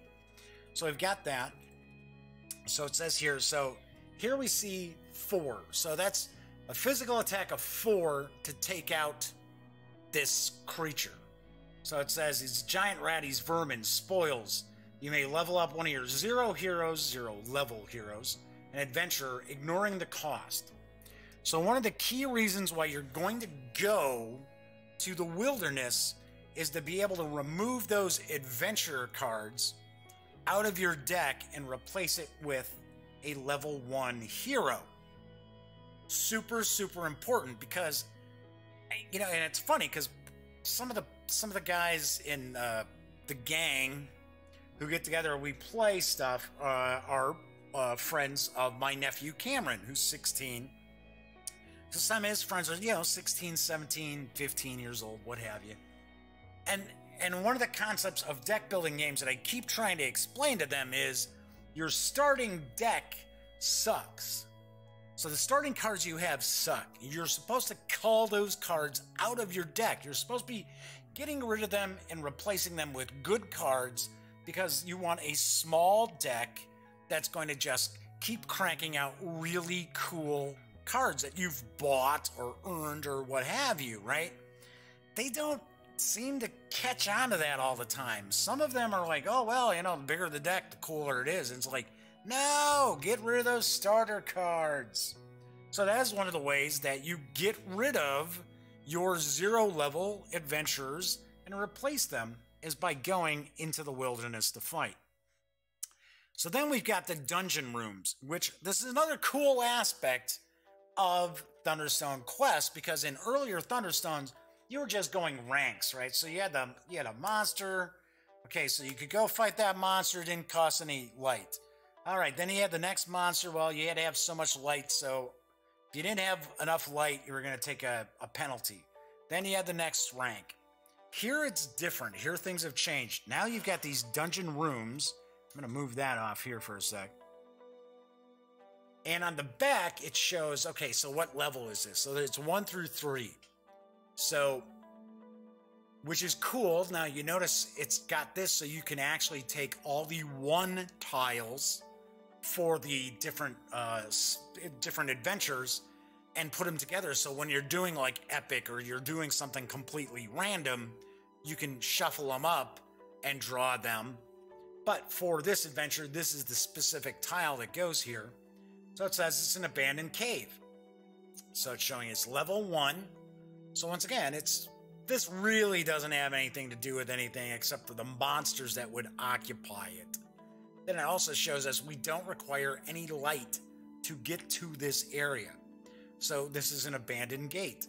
So we've got that. So it says here, so here we see 4. So that's a physical attack of 4 to take out this creature. So it says these giant ratties, vermin, spoils. You may level up one of your 0 heroes, 0 level heroes, an adventurer, ignoring the cost. So one of the key reasons why you're going to go to the wilderness is to be able to remove those adventurer cards out of your deck and replace it with a level 1 hero. Super, super important because, you know, and it's funny because some of the guys in the gang who get together, we play stuff, are friends of my nephew Cameron, who's 16. So some of his friends are, 16, 17, 15 years old, what have you. And one of the concepts of deck building games that I keep trying to explain to them is your starting deck sucks. So the starting cards you have suck. You're supposed to cull those cards out of your deck. You're supposed to be getting rid of them and replacing them with good cards because you want a small deck that's going to just keep cranking out really cool cards that you've bought or earned or what have you, right? They don't seem to catch on to that all the time. Some of them are like, oh, well, the bigger the deck, the cooler it is. And it's like, no, get rid of those starter cards. So that is one of the ways that you get rid of your 0 level adventurers and replace them is by going into the wilderness to fight. So then we've got the dungeon rooms, which this is another cool aspect of Thunderstone Quest, because in earlier Thunderstones, you were just going ranks, right? So you had a monster. Okay, so you could go fight that monster. It didn't cost any light. All right, then you had the next monster. Well, you had to have so much light, so if you didn't have enough light, you were going to take a penalty. Then you had the next rank. Here it's different. Here things have changed. Now you've got these dungeon rooms. I'm going to move that off here for a sec. And on the back, it shows, okay, so what level is this? So it's 1 through 3. So, which is cool. Now you notice it's got this, so you can actually take all the 1 tiles for the different adventures and put them together. So when you're doing like epic or you're doing something completely random, you can shuffle them up and draw them. But for this adventure, this is the specific tile that goes here. So it says it's an abandoned cave. So it's showing it's level 1. So once again, this really doesn't have anything to do with anything except for the monsters that would occupy it. Then it also shows us we don't require any light to get to this area. So this is an abandoned gate.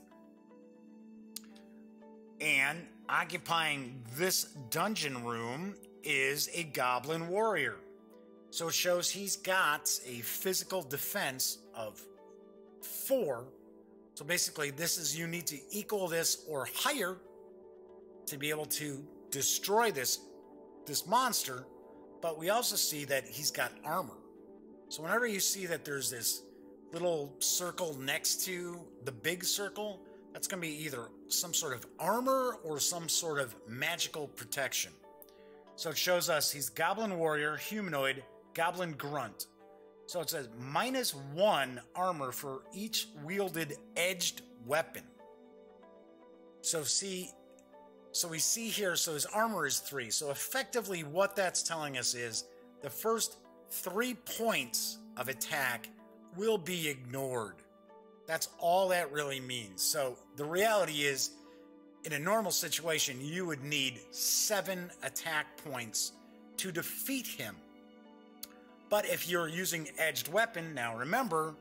And occupying this dungeon room is a goblin warrior. So it shows he's got a physical defense of 4. So basically, you need to equal this or higher to be able to destroy this this monster, but we also see that he's got armor. So whenever you see that there's this little circle next to the big circle, that's going to be either some sort of armor or some sort of magical protection. So it shows us he's Goblin Warrior, Humanoid, Goblin Grunt. So it says -1 armor for each wielded edged weapon. So we see here, so his armor is 3. So effectively what that's telling us is the first 3 points of attack will be ignored. That's all that really means. So the reality is, in a normal situation, you would need 7 attack points to defeat him. But if you're using edged weapon, now remember,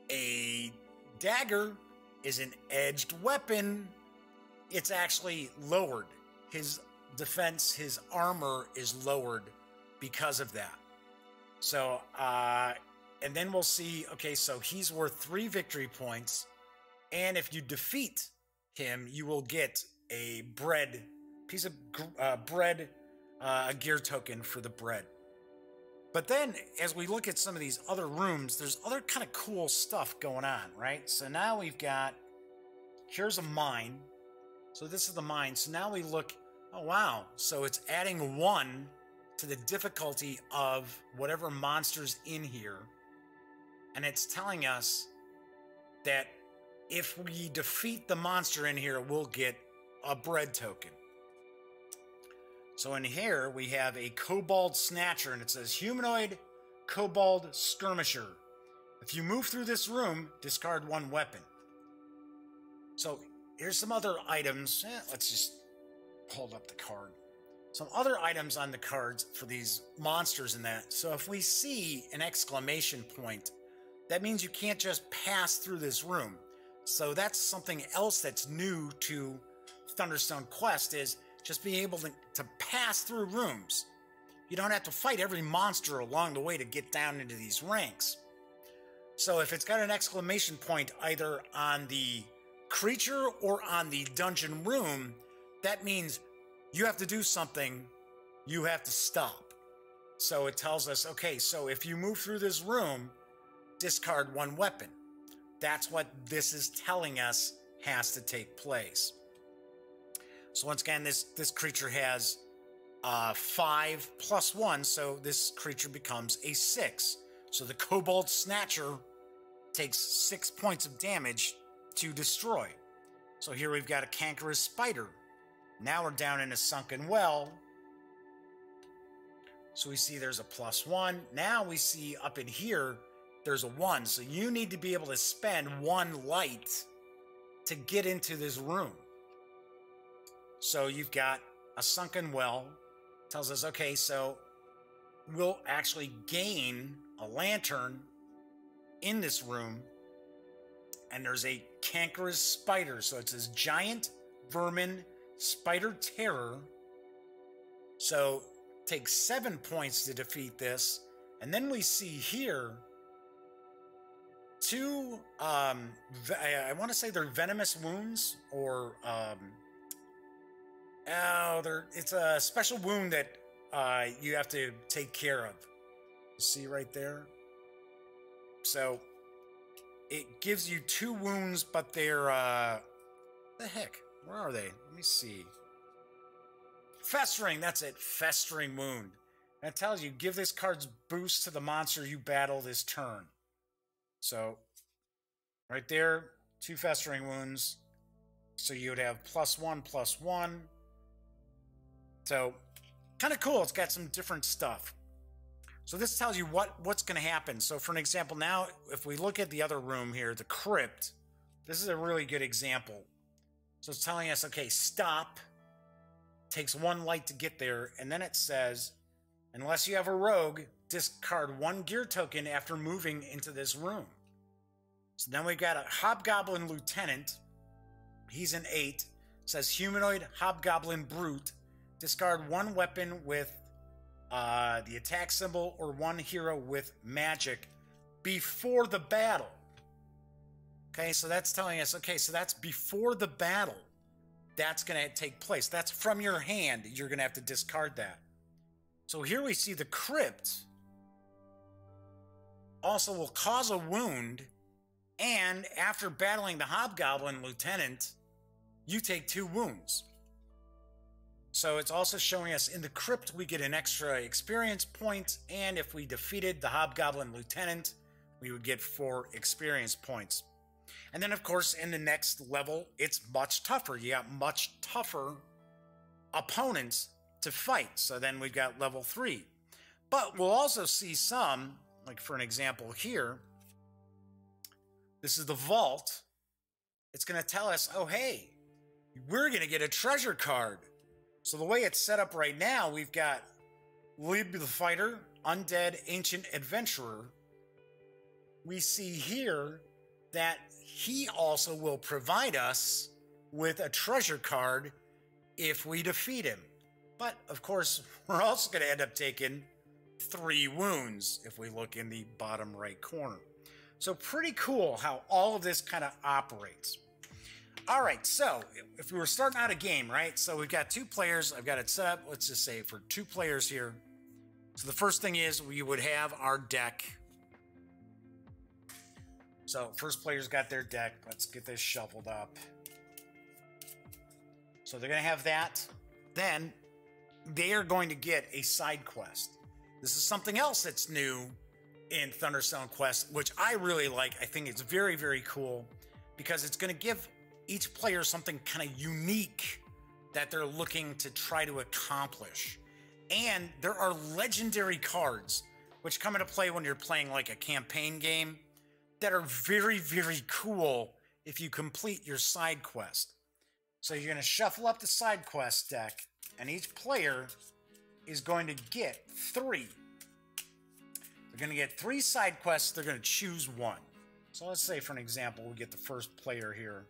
a dagger is an edged weapon. It's actually lowered. His defense, his armor is lowered because of that. So, and then we'll see, okay, so he's worth 3 victory points. And if you defeat him, you will get a piece of bread, a gear token for the bread. But then, as we look at some of these other rooms, there's other kind of cool stuff going on, right? So now we've got, here's a mine. So this is the mine. So now we look, oh wow. So it's adding 1 to the difficulty of whatever monster's in here. And it's telling us that if we defeat the monster in here, we'll get a bread token. So in here, we have a Kobold Snatcher, and it says Humanoid Kobold Skirmisher. If you move through this room, discard 1 weapon. So here's some other items. Let's just hold up the card. Some other items on the cards for these monsters and that. So if we see an exclamation point, that means you can't just pass through this room. So that's something else that's new to Thunderstone Quest, is just being able to pass through rooms. You don't have to fight every monster along the way to get down into these ranks. So if it's got an exclamation point either on the creature or on the dungeon room, that means you have to do something, you have to stop. So it tells us, okay, so if you move through this room, discard 1 weapon. That's what this is telling us has to take place. So once again, this creature has 5 + 1, so this creature becomes a 6. So the Kobold Snatcher takes 6 points of damage to destroy. So here we've got a Cankerous Spider. Now we're down in a Sunken Well. So we see there's a +1. Now we see up in here, there's a 1. So you need to be able to spend 1 light to get into this room. So you've got a Sunken Well. Tells us, okay, so we'll actually gain a lantern in this room. And there's a Cankerous Spider. So it says Giant Vermin Spider Terror. So takes 7 points to defeat this. And then we see here 2, I want to say they're venomous wounds, or it's a special wound that you have to take care of. See right there? So it gives you 2 wounds, but they're the heck? Where are they? Let me see. Festering, that's it. Festering wound. And it tells you, give this card's boost to the monster you battle this turn. So right there, 2 festering wounds. So you would have +1, +1. So kind of cool. It's got some different stuff. So this tells you what's going to happen. So for an example, now if we look at the other room here, the crypt, this is a really good example. So it's telling us, okay, stop. Takes 1 light to get there. And then it says, unless you have a rogue, discard 1 gear token after moving into this room. So then we've got a Hobgoblin Lieutenant. He's an 8. It says Humanoid Hobgoblin Brute. Discard 1 weapon with the attack symbol or 1 hero with magic before the battle. Okay, so that's telling us, okay, so that's before the battle. That's going to take place. That's from your hand. You're going to have to discard that. So here we see the crypt also will cause a wound, and after battling the Hobgoblin Lieutenant, you take 2 wounds. So it's also showing us in the crypt we get an extra experience point, and if we defeated the Hobgoblin Lieutenant, we would get 4 experience points. And then of course in the next level, it's much tougher. You got much tougher opponents to fight. So then we've got level 3. But we'll also see some, like for an example here, this is the vault. It's going to tell us, oh hey, we're going to get a treasure card. So the way it's set up right now, we've got Lib the Fighter, Undead Ancient Adventurer. We see here that he also will provide us with a treasure card if we defeat him. But of course, we're also going to end up taking 3 wounds if we look in the bottom right corner. So pretty cool how all of this kind of operates. All right, so if we were starting out a game, right? So we've got 2 players. I've got it set up, let's just say, for 2 players here. So the first thing is we would have our deck. So first player's got their deck. Let's get this shuffled up. So they're going to have that. Then they are going to get a side quest. This is something else that's new in Thunderstone Quest, which I really like. I think it's very, very cool because it's going to give each player something kind of unique that they're looking to try to accomplish. And there are legendary cards which come into play when you're playing like a campaign game that are very, very cool if you complete your side quest. So you're going to shuffle up the side quest deck, and each player is going to get 3. They're going to get 3 side quests. They're going to choose one. So let's say, for an example, we get the first player here.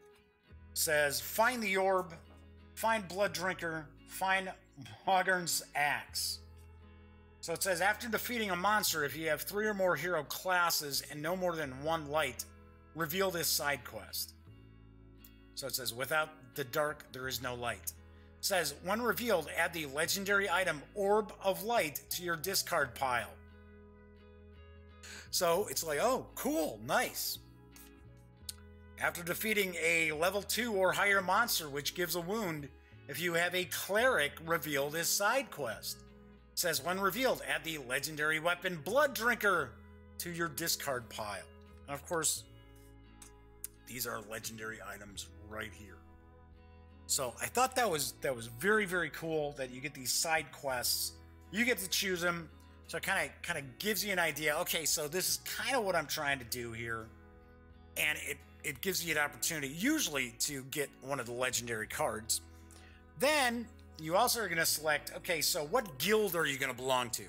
It says, find the orb, find Blood Drinker, find Hoggern's Axe. So it says, after defeating a monster, if you have 3 or more hero classes and no more than 1 light, reveal this side quest. So it says, without the dark, there is no light. It says, when revealed, add the legendary item Orb of Light to your discard pile. So it's like, oh, cool, nice. After defeating a level 2 or higher monster, which gives a wound, if you have a cleric, reveal this side quest. It says, when revealed, add the legendary weapon Blood Drinker to your discard pile. And of course, these are legendary items right here. So I thought that was very, very cool that you get these side quests. You get to choose them. So it kind of gives you an idea. Okay, so this is kind of what I'm trying to do here. And it gives you an opportunity, usually, to get one of the legendary cards. Then you also are going to select, okay, so what guild are you going to belong to?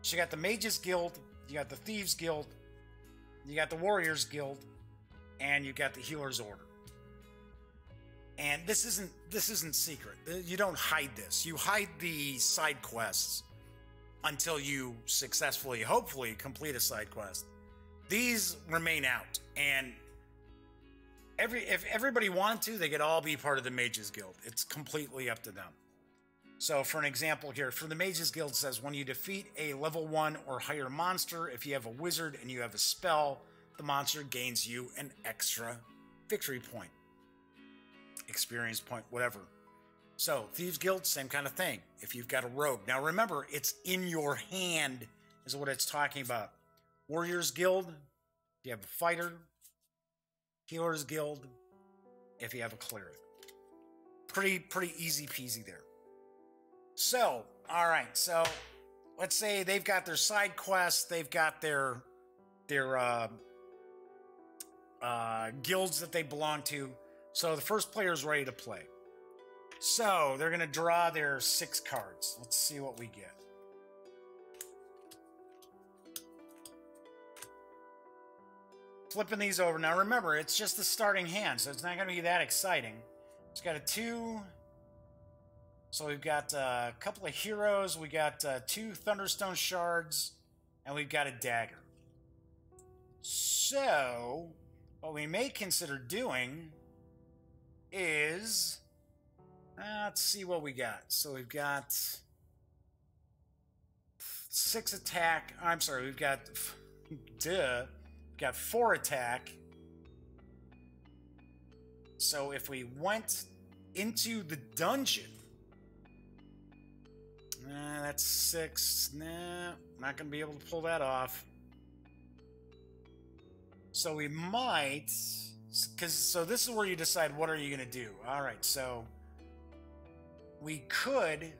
So you got the Mages Guild, you got the Thieves Guild, you got the Warriors Guild, and you got the Healer's Order. And this isn't secret. You don't hide this. You hide the side quests until you successfully, hopefully, complete a side quest. These remain out, and if everybody wanted to, they could all be part of the Mages Guild. It's completely up to them. So for an example here, for the Mages Guild, it says when you defeat a level 1 or higher monster, if you have a wizard and you have a spell, the monster gains you an extra victory point, experience point, whatever. So Thieves Guild, same kind of thing. If you've got a rogue. Now remember, it's in your hand is what it's talking about. Warriors Guild, if you have a fighter. Healers Guild, if you have a cleric. Pretty easy peasy there. So, all right. So, let's say they've got their side quests. They've got their guilds that they belong to. So the first player is ready to play. So they're going to draw their 6 cards. Let's see what we get. Flipping these over. Now remember, it's just the starting hand, so it's not going to be that exciting. It's got a 2. So we've got a couple of heroes. We got 2 Thunderstone shards, and we've got a dagger. So what we may consider doing is, let's see what we got. So we've got 6 attack. I'm sorry, we've got we've got 4 attack. So if we went into the dungeon, that's 6. Nah, not gonna be able to pull that off. So we might, so this is where you decide what are you gonna do. All right, so we could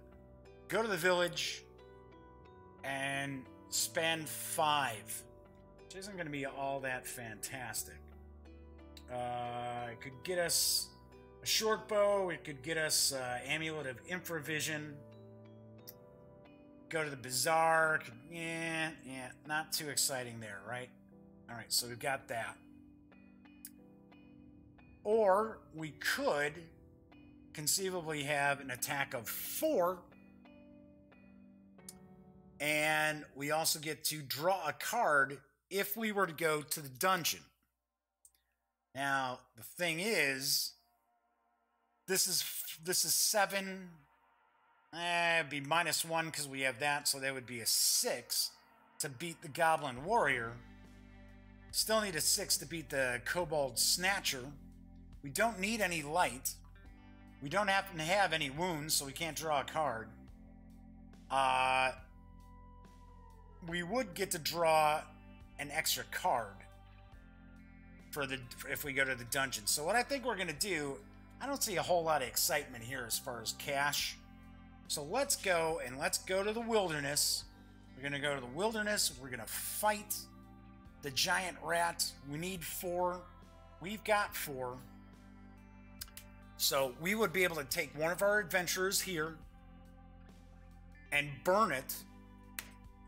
go to the village and spend 5, which isn't gonna be all that fantastic. It could get us a short bow. It could get us amulet of infravision. Go to the bazaar. Yeah, not too exciting there, right? All right, so we've got that. Or we could conceivably have an attack of 4, and we also get to draw a card if we were to go to the dungeon. Now, the thing is, this is 7. It'd be -1 because we have that, so that would be a 6 to beat the Goblin Warrior. Still need a 6 to beat the Kobold Snatcher. We don't need any light. We don't happen to have any wounds, so we can't draw a card. We would get to draw an extra card if we go to the dungeon. So what I think we're gonna do, I don't see a whole lot of excitement here as far as cash. So let's go to the wilderness. We're gonna go to the wilderness. We're gonna fight the giant rat. We need 4. We've got 4. So we would be able to take one of our adventurers here and burn it.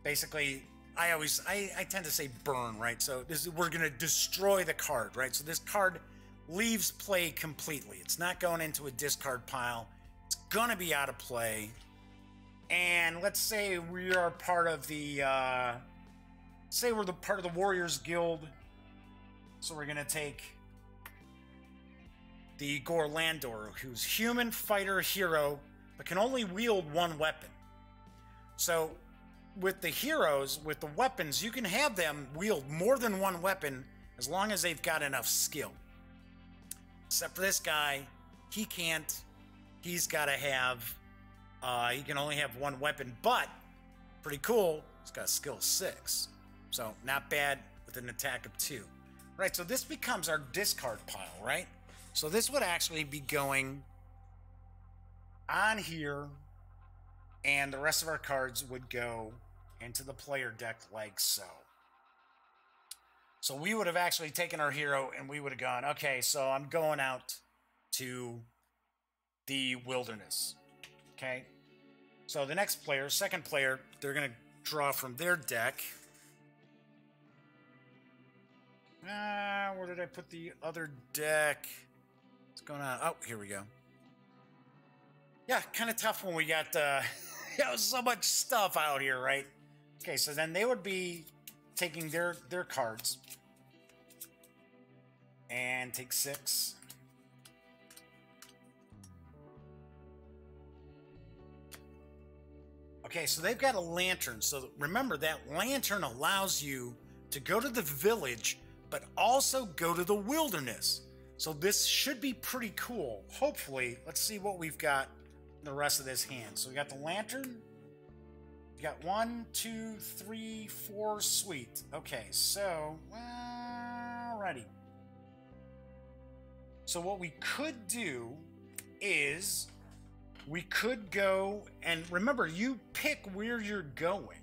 Basically, I tend to say burn, right? So we're going to destroy the card, right? So this card leaves play completely. It's not going into a discard pile. It's going to be out of play. And let's say we are part of the, say we're part of the Warriors Guild. So we're going to take the Gorlandor, who's human, fighter, hero, but can only wield 1 weapon. So with the heroes, with the weapons, you can have them wield more than 1 weapon as long as they've got enough skill. Except for this guy, he can't. He's got to have, he can only have 1 weapon, but pretty cool, he's got a skill 6. So not bad with an attack of 2. Right, so this becomes our discard pile, right? So this would actually be going on here, and the rest of our cards would go into the player deck like so. So we would have actually taken our hero and we would have gone, okay, so I'm going out to the wilderness. Okay? So the next player, second player, they're going to draw from their deck. Where did I put the other deck? What's going on? Oh, here we go. Yeah, kind of tough when we got so much stuff out here, right? Okay, so then they would be taking their cards and take 6. Okay, so they've got a lantern. So remember, that lantern allows you to go to the village, but also go to the wilderness. So this should be pretty cool. Hopefully, let's see what we've got in the rest of this hand. So we got the lantern. We got 1, 2, 3, 4. Sweet. Okay, so alrighty. So what we could do is we could go, and remember, you pick where you're going,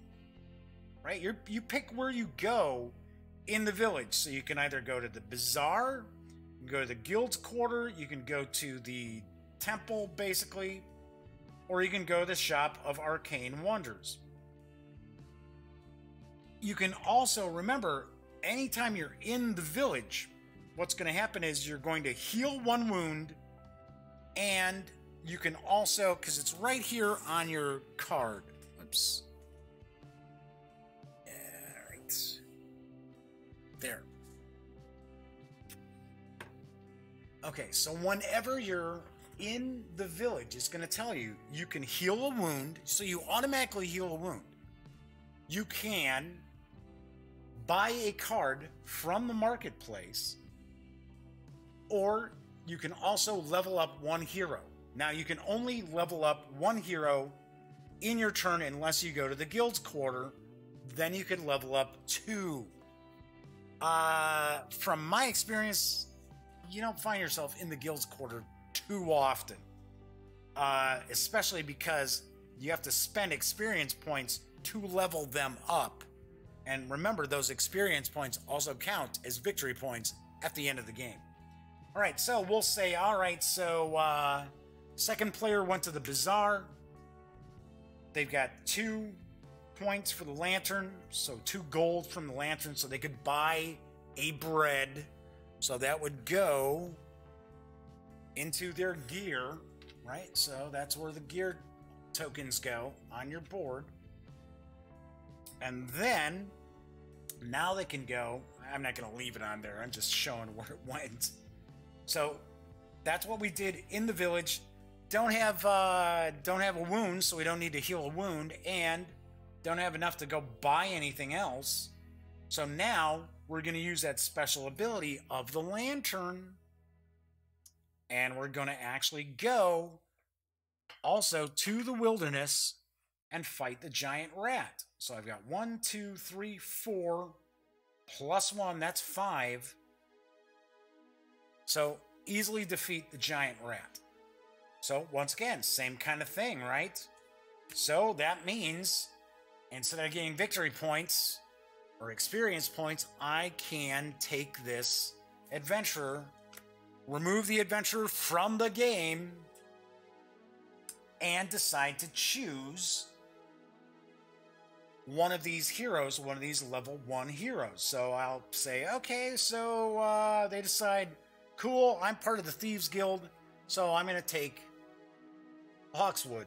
right? You pick where you go in the village. So you can either go to the bazaar, you can go to the guild's quarter, you can go to the temple, basically, or you can go to the shop of arcane wonders. You can also, remember, anytime you're in the village, what's going to happen is you're going to heal 1 wound, and you can also, because it's right here on your card. Oops. All right. There. Okay, so whenever you're in the village, it's going to tell you you can heal a wound, so you automatically heal a wound. you can buy a card from the marketplace, or you can also level up one hero. Now, you can only level up one hero in your turn unless you go to the guild's quarter. Then you can level up two. From my experience, you don't find yourself in the guild's quarter too often, especially because you have to spend experience points to level them up. And remember, those experience points also count as victory points at the end of the game. All right, so we'll say, all right, so second player went to the bazaar. They've got 2 points for the lantern, so 2 gold from the lantern, so they could buy a bread. So that would go into their gear, right? So that's where the gear tokens go on your board. And then now they can go. I'm not going to leave it on there. I'm just showing where it went. So that's what we did in the village. Don't have a wound, so we don't need to heal a wound, and don't have enough to go buy anything else. So now we're going to use that special ability of the lantern, and we're going to actually go also to the wilderness and fight the giant rat. So I've got 1, 2, 3, 4 plus 1, that's 5. So easily defeat the giant rat. So once again, same kind of thing, right? So that means instead of getting victory points or experience points, I can take this adventurer, remove the adventurer from the game, and decide to choose one of these heroes, one of these level 1 heroes. So I'll say, okay, so they decide, cool, I'm part of the Thieves Guild, so I'm going to take Hawkswood.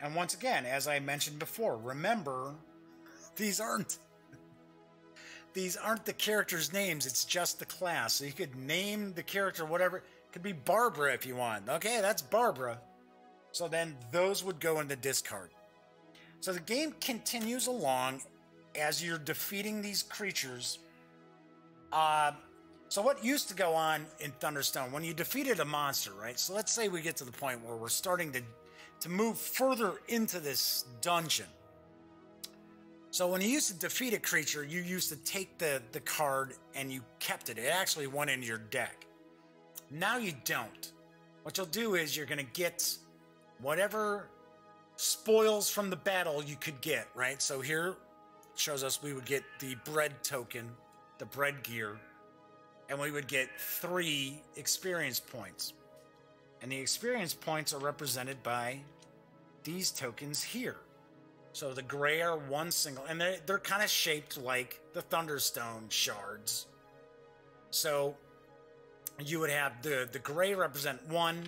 And once again, as I mentioned before, remember, these aren't the characters' names, it's just the class. So you could name the character whatever. It could be Barbara if you want. Okay, that's Barbara. So then those would go in the discard. So the game continues along as you're defeating these creatures. So what used to go on in Thunderstone, when you defeated a monster, right? So let's say we get to the point where we're starting to move further into this dungeon. So when you used to defeat a creature, you used to take the card and you kept it. It actually went into your deck. Now you don't. What you'll do is you're going to get whatever spoils from the battle you could get, right? So here it shows us we would get the bread token, the bread gear, and we would get 3 experience points. And the experience points are represented by these tokens here. So the gray are 1 single, and they're kind of shaped like the Thunderstone shards. So you would have the gray represent 1,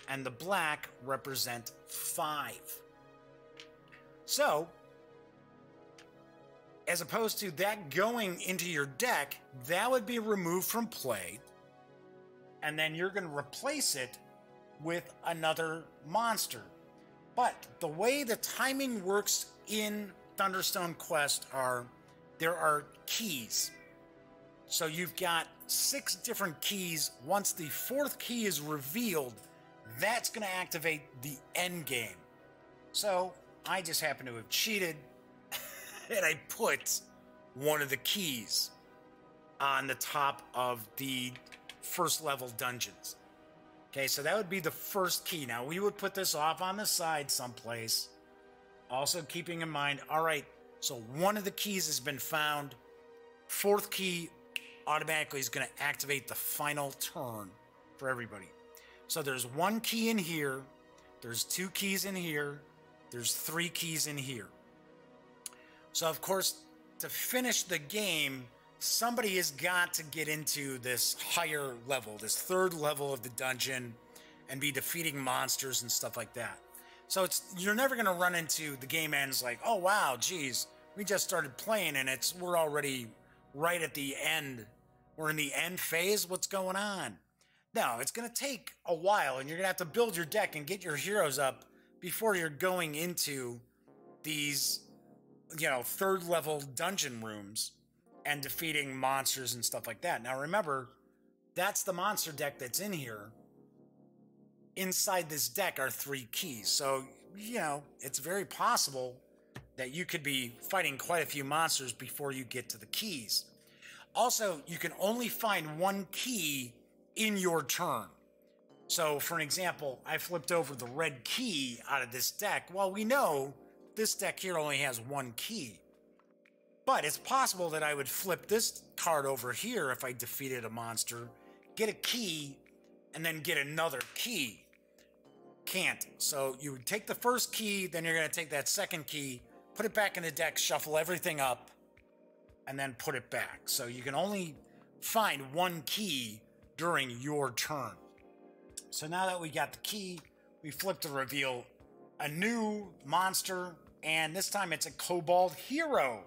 and the black represent 5. So, as opposed to that going into your deck, that would be removed from play, and then you're going to replace it with another monster. But the way the timing works in Thunderstone Quest there are keys. So you've got 6 different keys. Once the 4th key is revealed, that's going to activate the end game. So I just happen to have cheated and I put one of the keys on the top of the first level dungeons. Okay, so that would be the first key. Now we would put this off on the side someplace. Also keeping in mind, all right, so one of the keys has been found. 4th key automatically is going to activate the final turn for everybody. So there's 1 key in here, there's 2 keys in here, there's 3 keys in here. So of course, to finish the game, somebody has got to get into this higher level, this 3rd level of the dungeon, and be defeating monsters and stuff like that. So you're never going to run into the game ends like, oh wow, geez, we just started playing and we're already right at the end. We're in the end phase. What's going on? No, it's going to take a while, and you're going to have to build your deck and get your heroes up before you're going into these third level dungeon rooms and defeating monsters and stuff like that. Now remember, that's the monster deck that's in here. Inside this deck are 3 keys. So, it's very possible that you could be fighting quite a few monsters before you get to the keys. Also, you can only find 1 key in your turn. So, for an example, I flipped over the red key out of this deck. Well, we know this deck here only has 1 key. But it's possible that I would flip this card over here if I defeated a monster, get a key, and then get another key. Can't. So you would take the first key, then you're going to take that second key, put it back in the deck, shuffle everything up, and then put it back. So you can only find 1 key during your turn. So now that we got the key, we flip to reveal a new monster, and this time it's a Kobold Hero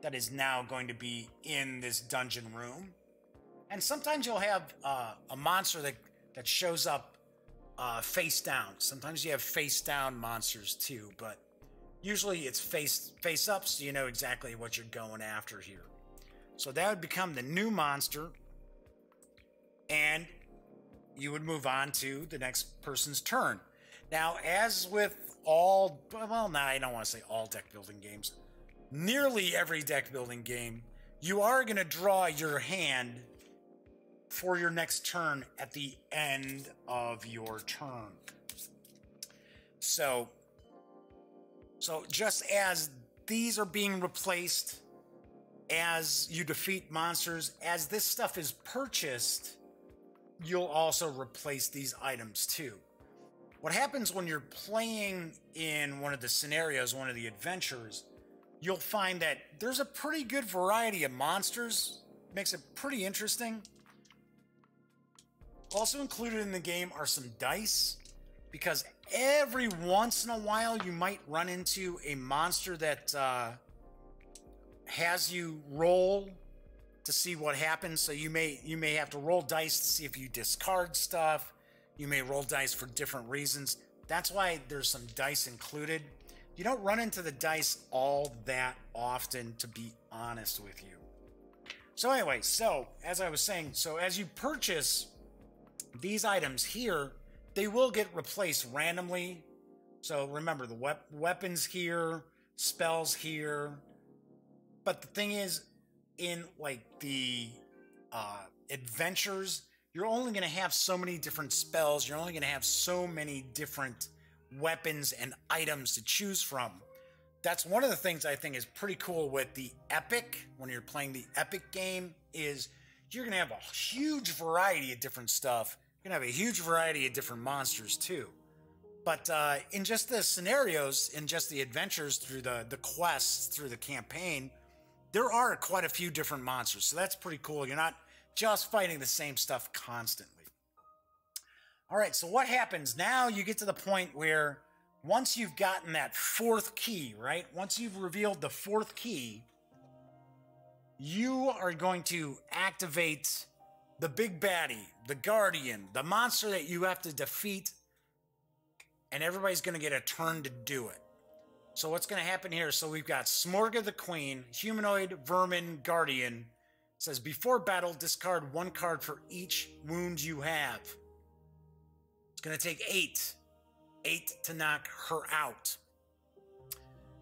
that is now going to be in this dungeon room. And sometimes you'll have a monster that shows up face down. Sometimes you have face down monsters too, but usually it's face up, so you know exactly what you're going after here. So that would become the new monster, and you would move on to the next person's turn. Now, as with all, well, no, I don't want to say all deck building games. Nearly every deck building game, you are going to draw your hand for your next turn at the end of your turn. So just as these are being replaced as you defeat monsters, as this stuff is purchased, you'll also replace these items too. What happens when you're playing in one of the scenarios, one of the adventures, you'll find that there's a pretty good variety of monsters. Makes it pretty interesting. Also included in the game are some dice, because every once in a while you might run into a monster that has you roll to see what happens. So you may have to roll dice to see if you discard stuff. You may roll dice for different reasons. That's why there's some dice included. You don't run into the dice all that often, to be honest with you. So anyway, so as I was saying, so as you purchase these items here, they will get replaced randomly. So remember, the weapons here, spells here. But the thing is, in like the adventures, you're only going to have so many different spells. You're only going to have so many different weapons and items to choose from. That's one of the things I think is pretty cool with the Epic, when you're playing the Epic game, is you're going to have a huge variety of different stuff. You're going to have a huge variety of different monsters too. But in just the scenarios, in just the adventures through the quests, through the campaign, there are quite a few different monsters. So that's pretty cool. You're not just fighting the same stuff constantly. All right, so what happens now? You get to the point where once you've gotten that 4th key, right? Once you've revealed the 4th key, you are going to activate the big baddie, the Guardian, the monster that you have to defeat, and everybody's going to get a turn to do it. So what's going to happen here? So we've got Smorga the Queen, Humanoid, Vermin, Guardian. It says, before battle, discard 1 card for each wound you have. It's going to take 8. 8 to knock her out.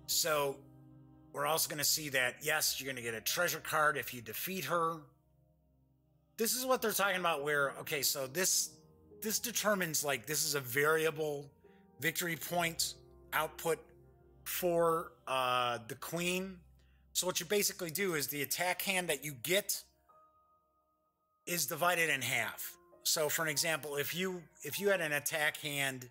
So we're also going to see that, yes, you're going to get a treasure card if you defeat her. This is what they're talking about where, okay, so this determines, like, this is a variable victory point output for the Queen. So what you basically do is the attack hand that you get is divided in half. So for an example, if you had an attack hand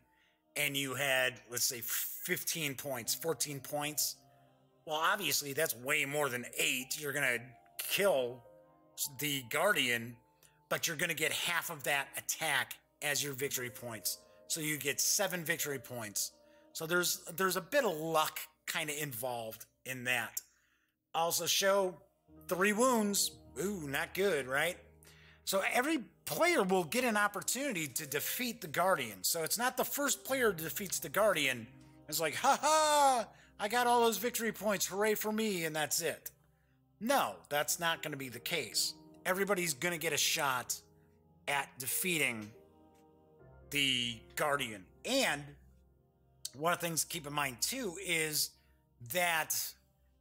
and you had, let's say, 15 points, 14 points, well, obviously that's way more than 8. You're going to kill the Guardian, but you're going to get half of that attack as your victory points. So you get 7 victory points. So there's a bit of luck kind of involved in that. Also show 3 wounds. Ooh, not good, right? So every player will get an opportunity to defeat the Guardian. So it's not the first player who defeats the Guardian. It's like, ha ha, I got all those victory points, hooray for me, and that's it. No, that's not going to be the case. Everybody's going to get a shot at defeating the Guardian. And one of the things to keep in mind too is that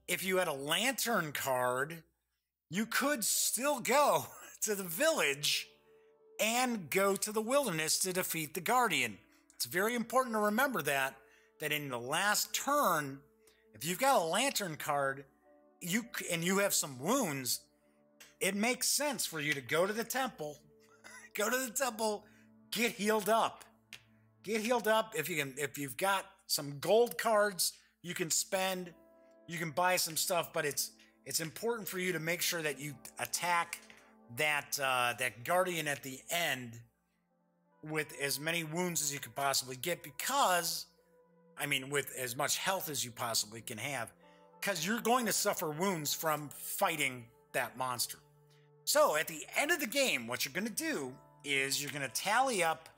if you had a lantern card, you could still go to the village and go to the wilderness to defeat the Guardian. It's very important to remember that in the last turn, if you've got a lantern card, and you have some wounds, it makes sense for you to go to the temple, get healed up. Get healed up. If you've got some gold cards, you can spend, you can buy some stuff, but it's important for you to make sure that you attack that Guardian at the end with as many wounds as you could possibly get, because, I mean, with as much health as you possibly can have, because you're going to suffer wounds from fighting that monster. So at the end of the game, what you're going to do is you're going to tally up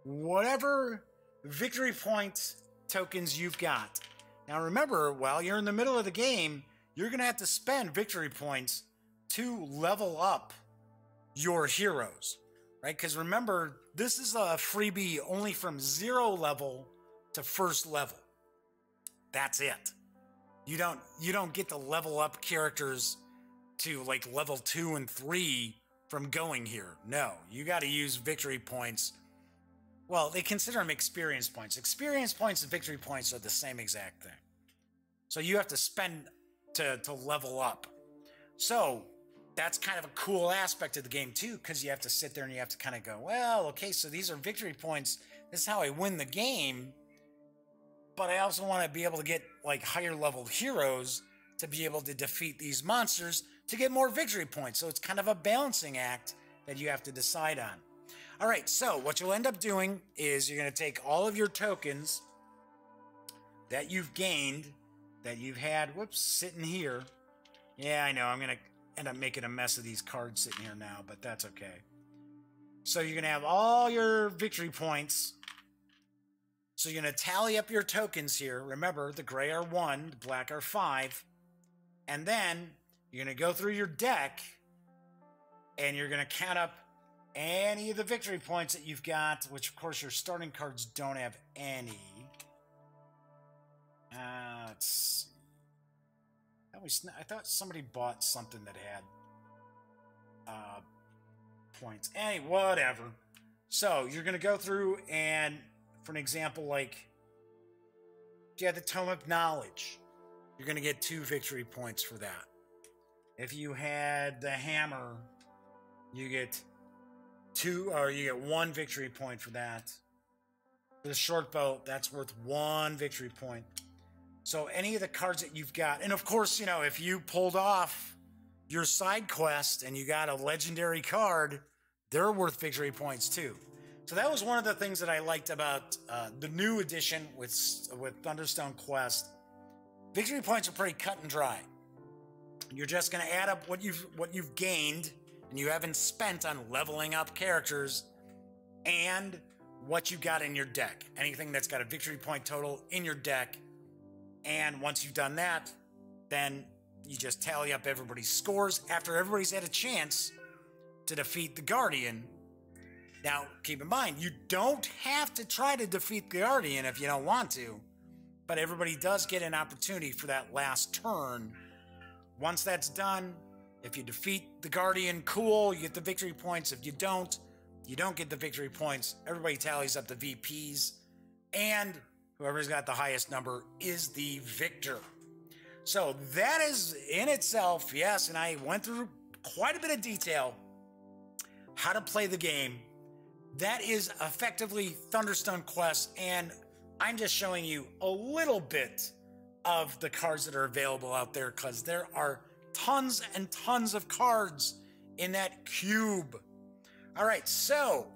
whatever victory point tokens you've got. Now remember, while you're in the middle of the game, you're going to have to spend victory points to level up your heroes, right? Because remember, this is a freebie only from 0 level to 1st level. That's it. You don't get to level up characters to like level 2 and 3 from going here. No, you got to use victory points. Well, they consider them experience points. Experience points and victory points are the same exact thing. So you have to spend to level up. So that's kind of a cool aspect of the game too, because you have to sit there and you have to kind of go, well, okay, so these are victory points. This is how I win the game. But I also want to be able to get like higher level heroes to be able to defeat these monsters to get more victory points. So it's kind of a balancing act that you have to decide on. All right, so what you'll end up doing is you're going to take all of your tokens that you've gained, that you've had, sitting here. Yeah, I know, I'm going to end up making a mess of these cards sitting here now, but that's okay. So you're going to have all your victory points. So you're going to tally up your tokens here. Remember, the gray are 1, the black are 5. And then you're going to go through your deck and you're going to count up any of the victory points that you've got, which of course your starting cards don't have any. Let's see. I thought somebody bought something that had points. Hey, whatever. So you're going to go through and, for an example, like, if you had the Tome of Knowledge, you're going to get 2 victory points for that. If you had the Hammer, you get 1 victory point for that. For the Short Bow, that's worth 1 victory point. So any of the cards that you've got, and of course, you know, if you pulled off your side quest and you got a legendary card, they're worth victory points too. So that was one of the things that I liked about the new edition with Thunderstone Quest. Victory points are pretty cut and dry. You're just going to add up what you've gained and you haven't spent on leveling up characters, and what you got in your deck. Anything that's got a victory point total in your deck. And once you've done that, then you just tally up everybody's scores after everybody's had a chance to defeat the Guardian. Now, keep in mind, you don't have to try to defeat the Guardian if you don't want to, but everybody does get an opportunity for that last turn. Once that's done, if you defeat the Guardian, cool, you get the victory points. If you don't get the victory points. Everybody tallies up the VPs, and whoever's got the highest number is the victor. So that is in itself, yes, and I went through quite a bit of detail how to play the game. That is effectively Thunderstone Quest, and I'm just showing you a little bit of the cards that are available out there, because there are tons and tons of cards in that cube. All right, so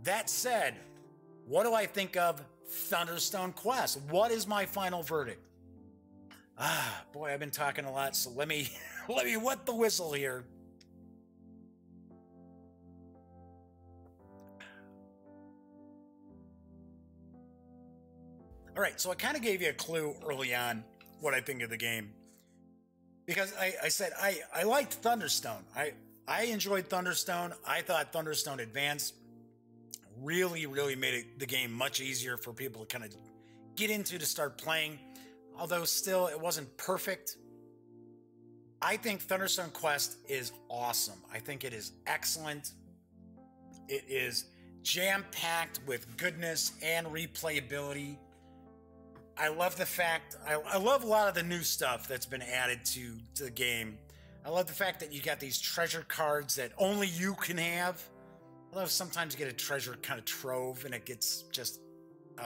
that said, what do I think of Thunderstone Quest? What is my final verdict? Boy, I've been talking a lot, so let me wet the whistle here. All right, so I kind of gave you a clue early on what I think of the game. Because I said I liked Thunderstone. I enjoyed Thunderstone. I thought Thunderstone Advance really, really made the game much easier for people to kind of get into to start playing. Although still, it wasn't perfect. I think Thunderstone Quest is awesome. I think it is excellent. It is jam-packed with goodness and replayability. I love the fact, I love a lot of the new stuff that's been added to the game. I love the fact that you got these treasure cards that only you can have. Although sometimes you get a treasure kind of trove and it gets just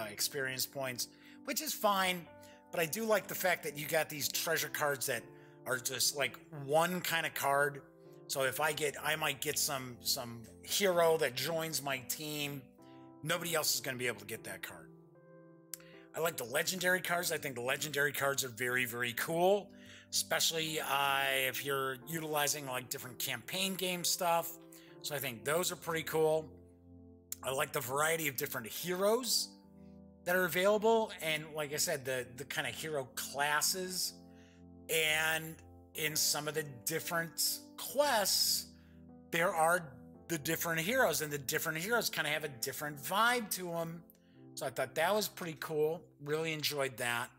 experience points, which is fine. But I do like the fact that you got these treasure cards that are just like one kind of card. So if I might get some hero that joins my team. Nobody else is going to be able to get that card. I like the legendary cards. I think the legendary cards are very, very cool, especially if you're utilizing like different campaign game stuff. So I think those are pretty cool. I like the variety of different heroes that are available. And like I said, the kind of hero classes. And in some of the different quests, there are the different heroes, and the different heroes kind of have a different vibe to them. So I thought that was pretty cool. Really enjoyed that.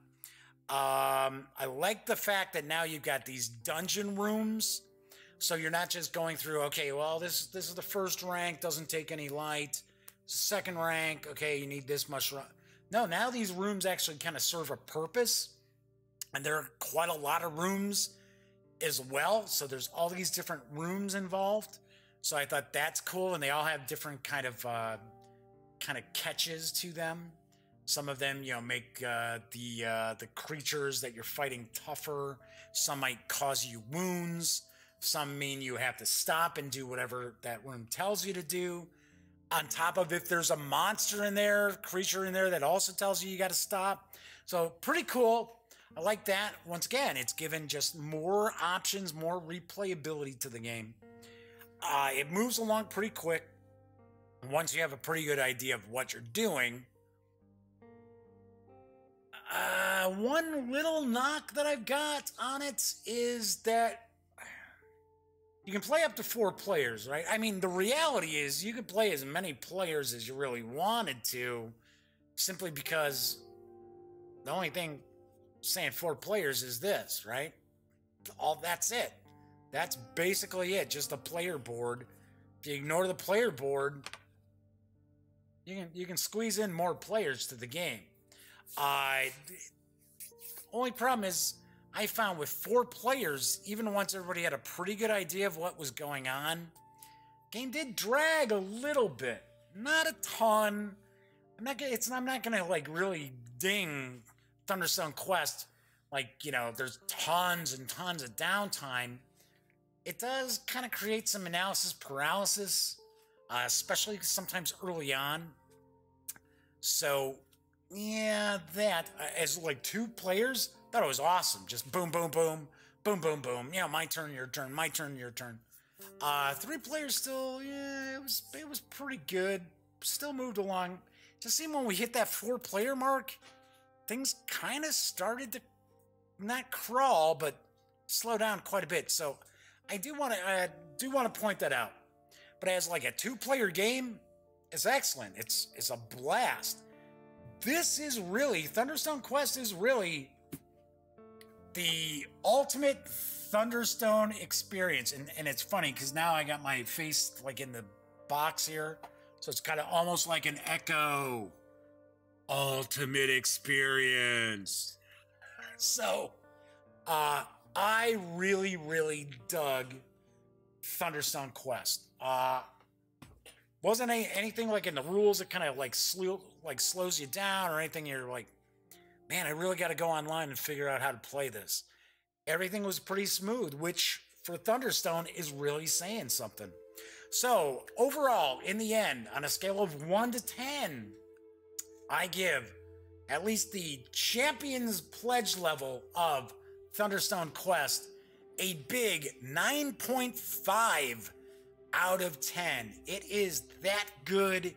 I like the fact that now you've got these dungeon rooms. So you're not just going through, okay, well, this is the first rank, doesn't take any light. Second rank, okay, you need this much. No, now these rooms actually kind of serve a purpose. And there are quite a lot of rooms as well. So there's all these different rooms involved. So I thought that's cool. And they all have different kind of catches to them. Some of them, make the creatures that you're fighting tougher. Some might cause you wounds. Some mean you have to stop and do whatever that room tells you to do. On top of if there's a monster in there, creature in there that also tells you got to stop. So pretty cool. I like that. Once again, it's given just more options, more replayability to the game. It moves along pretty quick. Once you have a pretty good idea of what you're doing. One little knock that I've got on it is that you can play up to 4 players, right? I mean, the reality is you could play as many players as you really wanted to, simply because the only thing saying 4 players is this, right? That's it. That's basically it, just a player board. If you ignore the player board, you can squeeze in more players to the game. Only problem is I found with 4 players, even once everybody had a pretty good idea of what was going on, game did drag a little bit, not a ton. I'm not gonna like really ding Thunderstone Quest like there's tons and tons of downtime. It does kind of create some analysis paralysis, especially sometimes early on. So yeah, that as like 2 players, thought it was awesome. Just boom, boom, boom, boom, boom, boom. My turn, your turn, my turn, your turn. 3 players still, yeah, it was pretty good. Still moved along. Just seemed when we hit that 4-player mark, things kind of started to not crawl, but slow down quite a bit. So I do want to point that out. But as like a 2-player game, it's excellent. It's a blast. This is really, Thunderstone Quest is really the ultimate Thunderstone experience. And it's funny because now I got my face like in the box here. So it's kind of almost like an Echo. Ultimate experience. So, I really, really dug Thunderstone Quest. Wasn't anything like in the rules that kind of like slows you down or anything. You're like, man, I really got to go online and figure out how to play this. Everything was pretty smooth, which for Thunderstone is really saying something. So overall, in the end, on a scale of 1 to 10, I give at least the Champions Pledge level of Thunderstone Quest a big 9.5 out of 10. It is that good.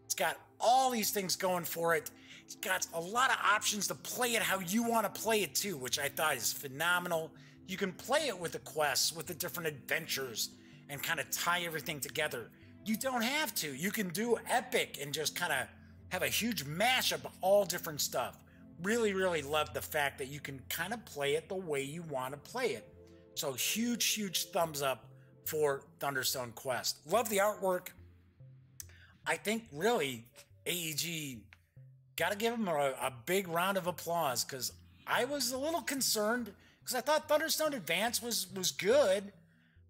It's got all these things going for it. It's got a lot of options to play it how you want to play it too, which I thought is phenomenal. You can play it with the quests, with the different adventures, and kind of tie everything together. You don't have to. You can do epic and just kind of have a huge mashup of all different stuff. Really, really love the fact that you can kind of play it the way you want to play it. So huge, huge thumbs up for Thunderstone Quest. Love the artwork. I think really AEG got to give them a big round of applause, because I was a little concerned because I thought Thunderstone Advance was good.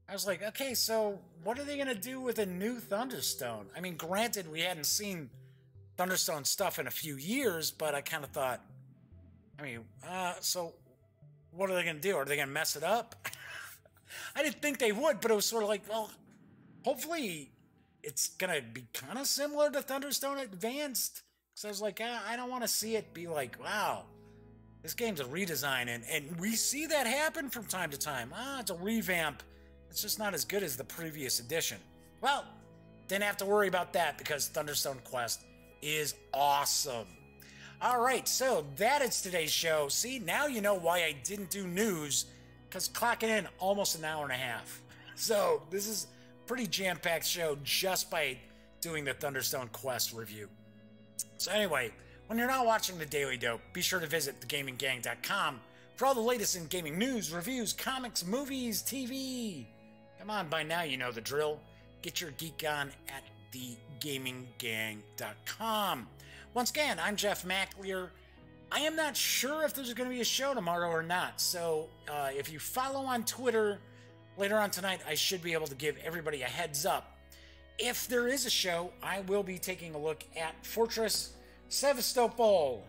I was like, okay, so what are they going to do with a new Thunderstone? I mean, granted, we hadn't seen Thunderstone stuff in a few years, but I kind of thought, I mean, so what are they going to do? Are they going to mess it up? I didn't think they would, but it was sort of like, well, hopefully it's going to be kind of similar to Thunderstone Advanced. Because I was like, I don't want to see it be like, wow, this game's a redesign. And we see that happen from time to time. It's a revamp. It's just not as good as the previous edition. Well, didn't have to worry about that because Thunderstone Quest is awesome. All right, so that is today's show. See, now you know why I didn't do news, because clocking in almost an hour and a half. So this is a pretty jam-packed show just by doing the Thunderstone Quest review. So anyway, when you're not watching the Daily Dope, be sure to visit thegaminggang.com for all the latest in gaming news, reviews, comics, movies, TV. Come on, by now you know the drill. Get your geek on at thegaminggang.com. Once again, I'm Jeff McAleer. I am not sure if there's going to be a show tomorrow or not, so if you follow on Twitter later on tonight, I should be able to give everybody a heads up. If there is a show, I will be taking a look at Fortress Sevastopol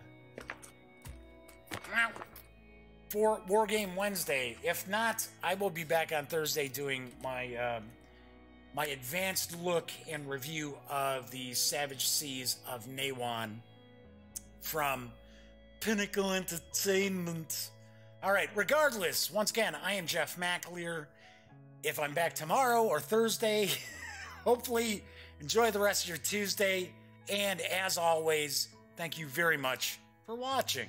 for Wargame Wednesday. If not, I will be back on Thursday doing my my advanced look and review of the Savage Seas of Nawan from Pinnacle Entertainment. All right, regardless, once again, I am Jeff McAleer. If I'm back tomorrow or Thursday, hopefully enjoy the rest of your Tuesday. And as always, thank you very much for watching.